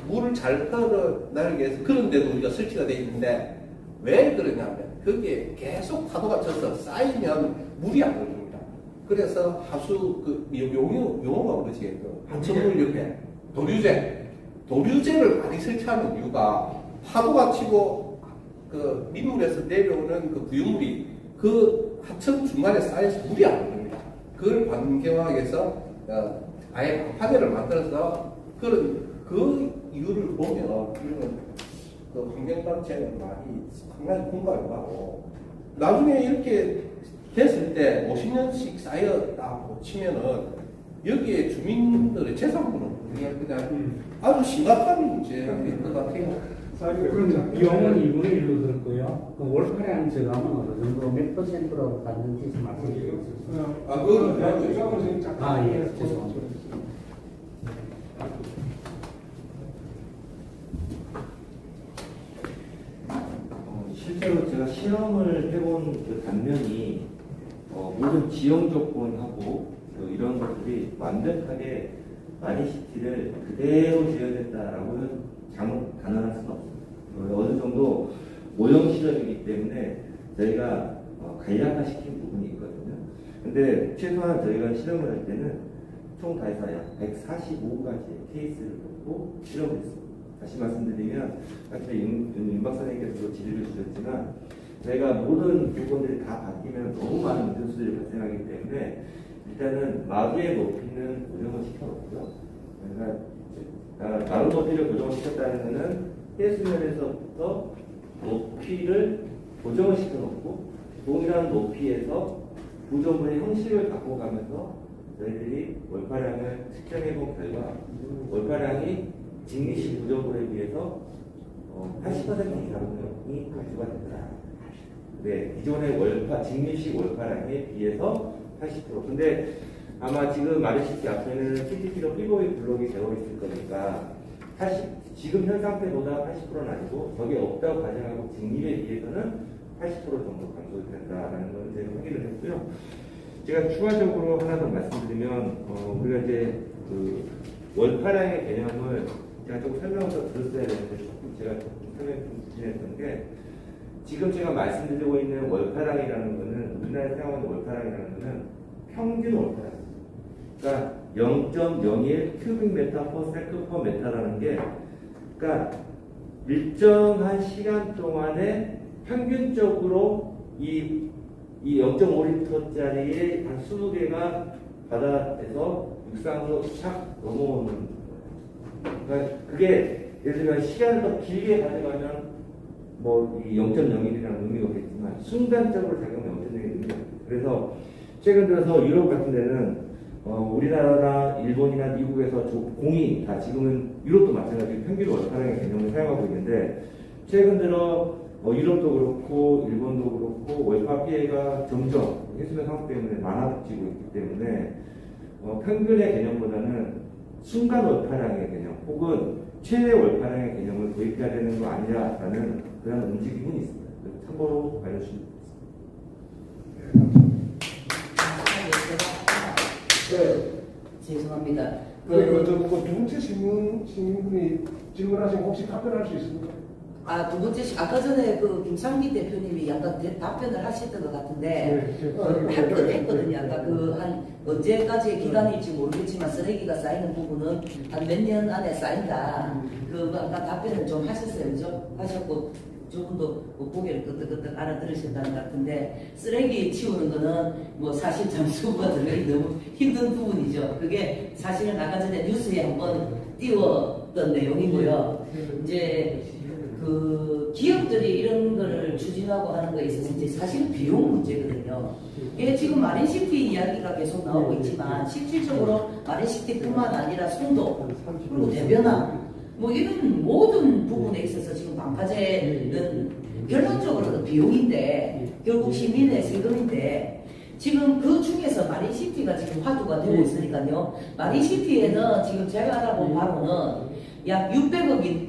물을 잘 흘러나가기 위해서 그런 데도 우리가 설치가 되어 있는데 왜 그러냐면 거기에 계속 파도가 쳐서 쌓이면 물이 안 흐릅니다. 그래서 하수 용어가 뭐지? 하천물 옆에 도류제를 많이 설치하는 이유가 파도가 치고 그 민물에서 내려오는 그 부유물이 그 하천 중간에 쌓여서 물이 안 흐릅니다. 그걸 반경하기 위해서 아예 방파제를 만들어서 그 이유를 보면 이런 그 환경단체는 많이 상당히 공감을 하고 나중에 이렇게 됐을 때 50년씩 쌓였다고 치면은 여기에 주민들의 재산분은 그냥 아주 심각한 문제일 것 같아요. 그럼 비용은 2분의 1로 들고요. 그 월파량 저감은 어느 정도 몇 %라고 받는지 좀 말씀해 주세요. 예, 죄송합니다. 실제로 제가 실험을 해본 그 단면이 모든 지형 조건하고 이런 것들이 완벽하게 마린시티를 그대로 재현했다라고는 단언할 수는 없습니다. 어느 정도 오염 시설이기 때문에 저희가 간략화시킨 부분이 있거든요. 근데 최소한 저희가 실험을 할 때는 총 다 해서 약 145가지의 케이스를 갖고 실험을 했습니다. 다시 말씀드리면 아까 윤 박사님께서도 지지를 주셨지만 저희가 모든 조건들이 다 바뀌면 너무 많은 변수들이 발생하기 때문에 일단은 마루의 높이는 고정을 시켜놓고요. 그러니까 마루 높이를 고정을 시켰다는 것은 해수면에서부터 높이를 고정을 시켜놓고 동일한 높이에서 구조물의 형식을 바꿔가면서 저희들이 월파량을 측정해본 결과 월파량이 직미식 구조물에 비해서 80% 이상이 감소가 되더라. 네, 기존의 직미식 월파량에 비해서 80%. 근데 아마 지금 마린시티 앞에는 TTP로 피보이 블록이 되어 있을 거니까 지금 현 상태보다 80%는 아니고 저게 없다고 가정하고 직립에 비해서는 80% 정도 감소된다라는 걸 제가 확인을 했고요. 제가 추가적으로 하나 더 말씀드리면 우리가 이제 그 월파량의 개념을 제가 조금 설명을 더 들었어야 되는데 조금 제가 설명 좀 부진했던 게 지금 제가 말씀드리고 있는 월파량이라는 거는 우리나라에 사용하는 월파량이라는 거는 평균 월파량. 그러니까 0.01 큐빅미터 퍼 세컨드 퍼 메타라는 게 그러니까 일정한 시간 동안에 평균적으로 이 0.5리터짜리의 한 20개가 바다에서 육상으로 착 넘어오는 그러니까 그게 예를 들면 시간을 더 길게 가져가면 뭐 이 0.01이라는 의미가 없겠지만 순간적으로 작용하면 0.01이 의미가 없습니다. 그래서 최근 들어서 유럽 같은 데는 우리나라나 일본이나 미국에서 공이 다 지금은 유럽도 마찬가지로 평균 월파량의 개념을 사용하고 있는데 최근 들어 유럽도 그렇고 일본도 그렇고 월파 피해가 점점 해수면 상황 때문에 많아지고 있기 때문에 평균의 개념보다는 순간 월파량의 개념 혹은 최대 월파량의 개념을 도입해야 되는 거 아니냐라는 그런 움직임은 있습니다. 참고로 알려주시면 죄송합니다. 두 번째 시민분이 질문하신 거 혹시 답변할 수 있습니까? 두 번째, 아까 전에 그 김상기 대표님이 약간 답변을 하셨던 것 같은데, 했거든요. 아까 한 언제까지의 기간일지 모르겠지만 쓰레기가 쌓이는 부분은 한 몇 년 안에 쌓인다. 아까 답변을 좀 하셨어요. 그죠? 하셨고, 조금도 고개를 끄덕끄덕 알아들으셨다는 것 같은데, 쓰레기 치우는 거는 뭐 사실 잠수부가 들어가기 너무 힘든 부분이죠. 그게 사실은 아까 전에 뉴스에 한번 띄웠던 내용이고요. 이제 그 기업들이 이런 거를 추진하고 하는 거에 있어서 이제 사실은 비용 문제거든요. 이게 지금 마린시티 이야기가 계속 나오고 있지만 실질적으로 마린시티뿐만 아니라 송도 그리고 대변함 뭐 이런 모든 부분에 있어서 지금 방파제는 결론적으로는 비용인데 결국 시민의 세금인데 지금 그 중에서 마린시티가 지금 화두가 되고 있으니까요. 마린시티에는 지금 제가 알아본 바로는 약 600억이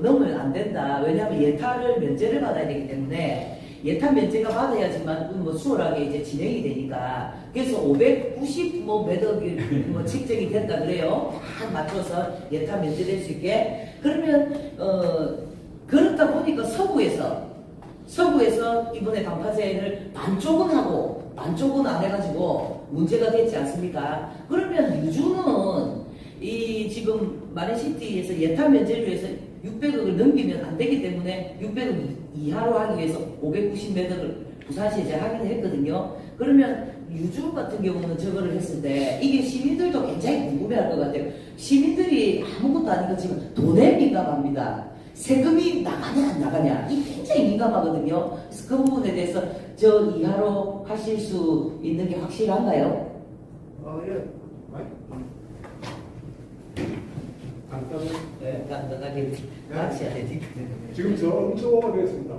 넘으면 안 된다. 왜냐하면 예타를 면제를 받아야 되기 때문에 예타 면제가 받아야지만 뭐 수월하게 이제 진행이 되니까 그래서 590 몇 억이 뭐 책정이 된다 그래요. 딱 맞춰서 예타 면제될 수 있게 그러면 그렇다 보니까 서구에서 이번에 방파제를 반쪽은 하고 반쪽은 안 해가지고 문제가 됐지 않습니까? 그러면 유주는 이 지금 마린시티에서 예타 면제를 위해서 600억을 넘기면 안 되기 때문에 600억 이하로 하기 위해서 590 몇 억을 부산시에 제가 하기는 했거든요. 그러면 유주 같은 경우는 저거를 했을 때 이게 시민들도 굉장히 궁금해할 것 같아요. 시민들이 아무것도 아니고 지금 돈에 민감합니다. 세금이 나가냐 안 나가냐 이게 굉장히 민감하거든요. 그래서 그 부분에 대해서 저 이하로 하실 수 있는 게 확실한가요? 예. 간단하게 같이 해야 되니까. 지금 저 엄청 되겠습니다.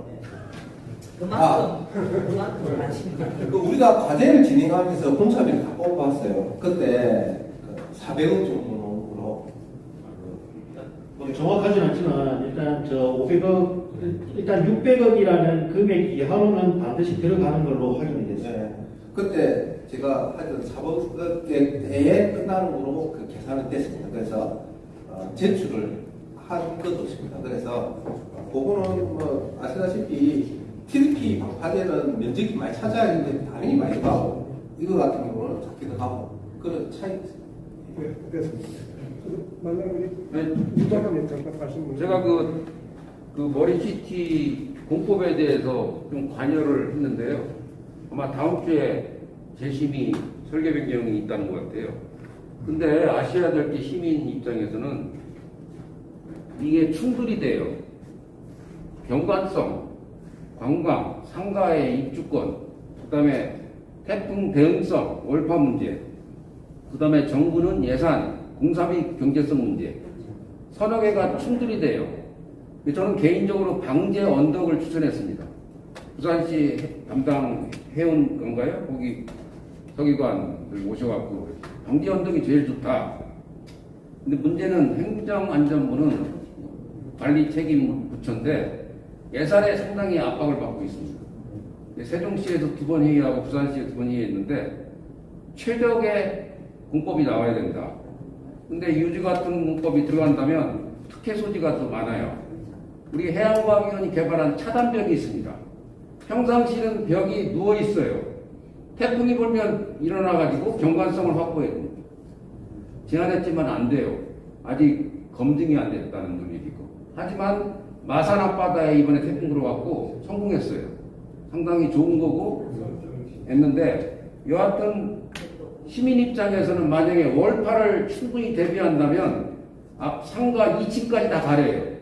그만큼 관심이 우리가 과제를 진행하면서 공사비를 다 뽑아봤어요. 그때 400억 정도로. 정확하진 않지만 일단 500억 일단 600억이라는 금액 이하로는 반드시 들어가는 걸로 확인이 됐어요. 네. 그때 제가 하여튼 400억 내에 끝나는 걸로 그 계산이 됐습니다. 그래서 제출을 한 것도 있습니다. 그래서 그거는 뭐 아시다시피 TDP 방파제는 면적이 많이 차지하기 때문에 당연히 많이 가고 이거 같은 경우는 작기도 하고 그런 차이 있습니다. 네, 됐습니다. 만나면 잠깐 말씀. 제가 그 머린시티 공법에 대해서 좀 관여를 했는데요. 아마 다음 주에 재심의 설계 변경이 있다는 것 같아요. 근데 아셔야 될 게 시민 입장에서는 이게 충돌이 돼요. 경관성, 관광, 상가의 입주권, 그 다음에 태풍 대응성, 월파 문제, 그 다음에 정부는 예산, 공사 및 경제성 문제, 서너 개가 충돌이 돼요. 저는 개인적으로 방제 언덕을 추천했습니다. 부산시 담당 해운 건가요? 거기 서기관을 모셔갖고 방제 언덕이 제일 좋다. 근데 문제는 행정안전부는 관리 책임 부처인데 예산에 상당히 압박을 받고 있습니다. 세종시에서 2번 회의하고 부산시에 2번 회의했는데 최적의 공법이 나와야 된다. 근데 유지 같은 공법이 들어간다면 특혜 소지가 더 많아요. 우리 해양과학위원이 개발한 차단벽이 있습니다. 평상시는 벽이 누워 있어요. 태풍이 불면 일어나가지고 경관성을 확보해야 됩니다. 제안했지만 안 돼요. 아직 검증이 안 됐다는 논리도 있고. 하지만 마산 앞바다에 이번에 태풍 들어왔고 성공했어요. 상당히 좋은 거고 했는데 여하튼 시민 입장에서는 만약에 월파를 충분히 대비한다면 앞 상가 2층까지 다 가려요.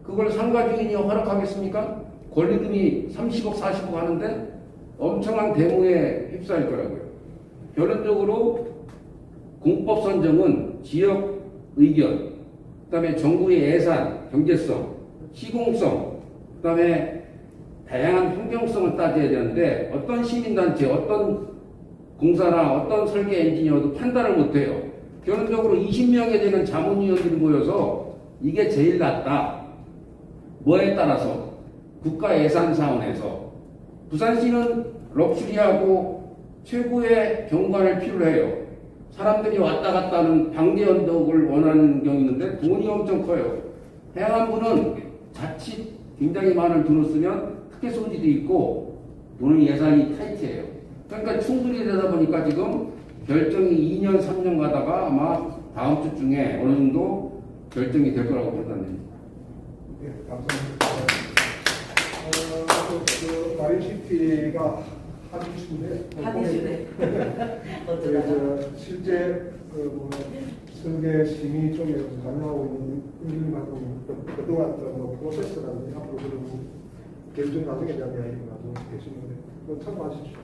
그걸 상가 주인이 허락하겠습니까? 권리금이 30억, 40억 하는데 엄청난 대무에 휩싸일 거라고요. 결론적으로 공법 선정은 지역 의견, 그다음에 정부의 예산, 경제성, 시공성, 그다음에 다양한 환경성을 따져야 되는데 어떤 시민단체, 어떤 공사나 어떤 설계 엔지니어도 판단을 못해요. 결론적으로 20명에 되는 자문위원들이 모여서 이게 제일 낫다. 뭐에 따라서 국가 예산 사원에서 부산시는 럭셔리하고 최고의 경관을 필요로 해요. 사람들이 왔다 갔다 하는 방제 언덕을 원하는 경우 있는데 돈이 엄청 커요. 해안부는 자칫 굉장히 많은 돈을 쓰면 특혜 소지도 있고 돈은 예산이 타이트해요. 그러니까 충분히 되다 보니까 지금 결정이 2년, 3년 가다가 아마 다음 주 중에 어느 정도 결정이 될 거라고 판단됩니다. 네, 감사합니다. 마린시티가 한 이슈인데 실제 설계 심의 쪽에서 관여하고 있는 일만큼 그동안 프로세스라든지 앞으로 그런 결정 과정에 대한 이야기를 가지고 계시는데 참고하십시오.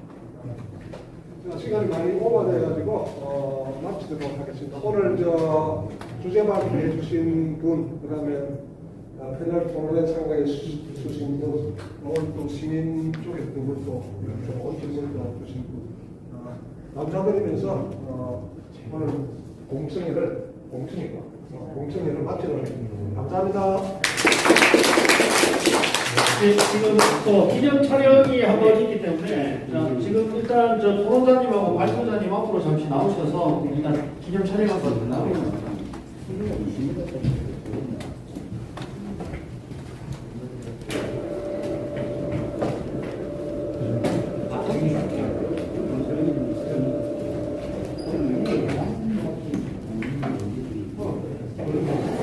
시간이 많이 오버돼가지고 마치도록 하겠습니다. 오늘 주제 발표해 주신 분, 그다음에 패널 토론에 참가해 주신 분, 오늘 또 시민 쪽에 두 분, 또 좋은 질문도 주신 분, 감사드리면서 오늘 공청회를 마치도록 하겠습니다. 감사합니다. 네, 지금 또 기념 촬영이 한 번 있기 때문에 지금 일단 토론자님하고 발표자님 앞으로 잠시 나오셔서 일단 기념 촬영 한번 나오겠습니다.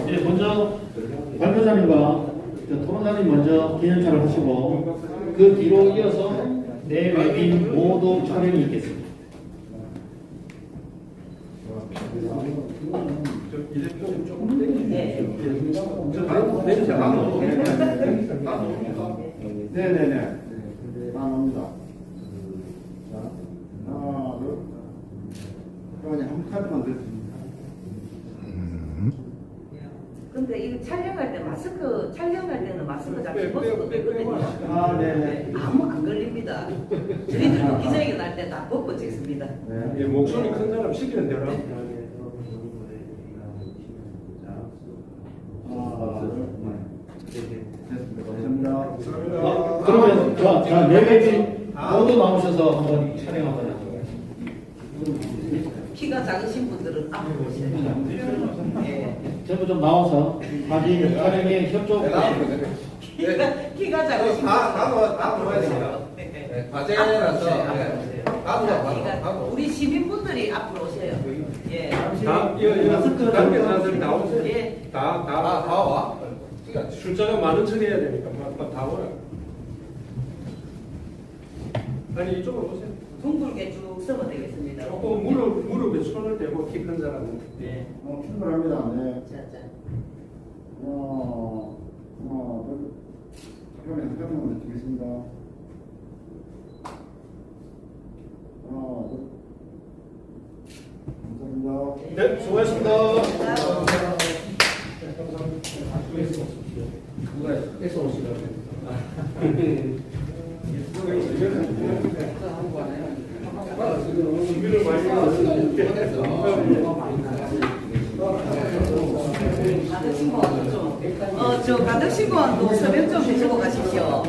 네, 먼저 발표자님과 토론자님 먼저 기념촬영 하시고 그 뒤로 이어서 네 외빈 모두 촬영이 있겠습니다. 네네네. 나옵니다. 하나, 둘. 그러면 한 카드만 드렸습니다. 근데 이거 촬영할 때 촬영할 때는 마스크 잘 벗어도 되거든요. 아, 네네. 아무 안 걸립니다. 저희들도 기자회견 할 때 다 벗고 찍습니다. 네. 목소리 큰 사람 시키는 대로. 감사합니다. 그러면 네 외빈 모두 나오셔서 한번 촬영 한번 하죠. 키가 작으신 분들은 앞으로 오셔요. 네. 전부 좀 나와서 사진 촬영에 협조. 키가 작으신 다 모아야 됩니다. 과제라서 우리 시민분들이 앞으로 오세요. 예. 단계 사람들이 다 오세요. 예. 다 와. 숫자가 많은 척 해야 되니까 다 오라. 아니 이쪽으로 오세요. 둥글게 쭉 서면 되겠습니다. 조금 무릎에 손을 대고 키 큰 사람은. 네. 출발합니다. 네. 자. 하나, 둘. 그러면 한 카드만 드리겠습니다. 하나, 둘. 감사합니다. 네, 수고하셨습니다. 누가 애써 오시라고. 준비를 많이 해놨는데. 가덕신고원도 서명 좀 해주고 가십시오.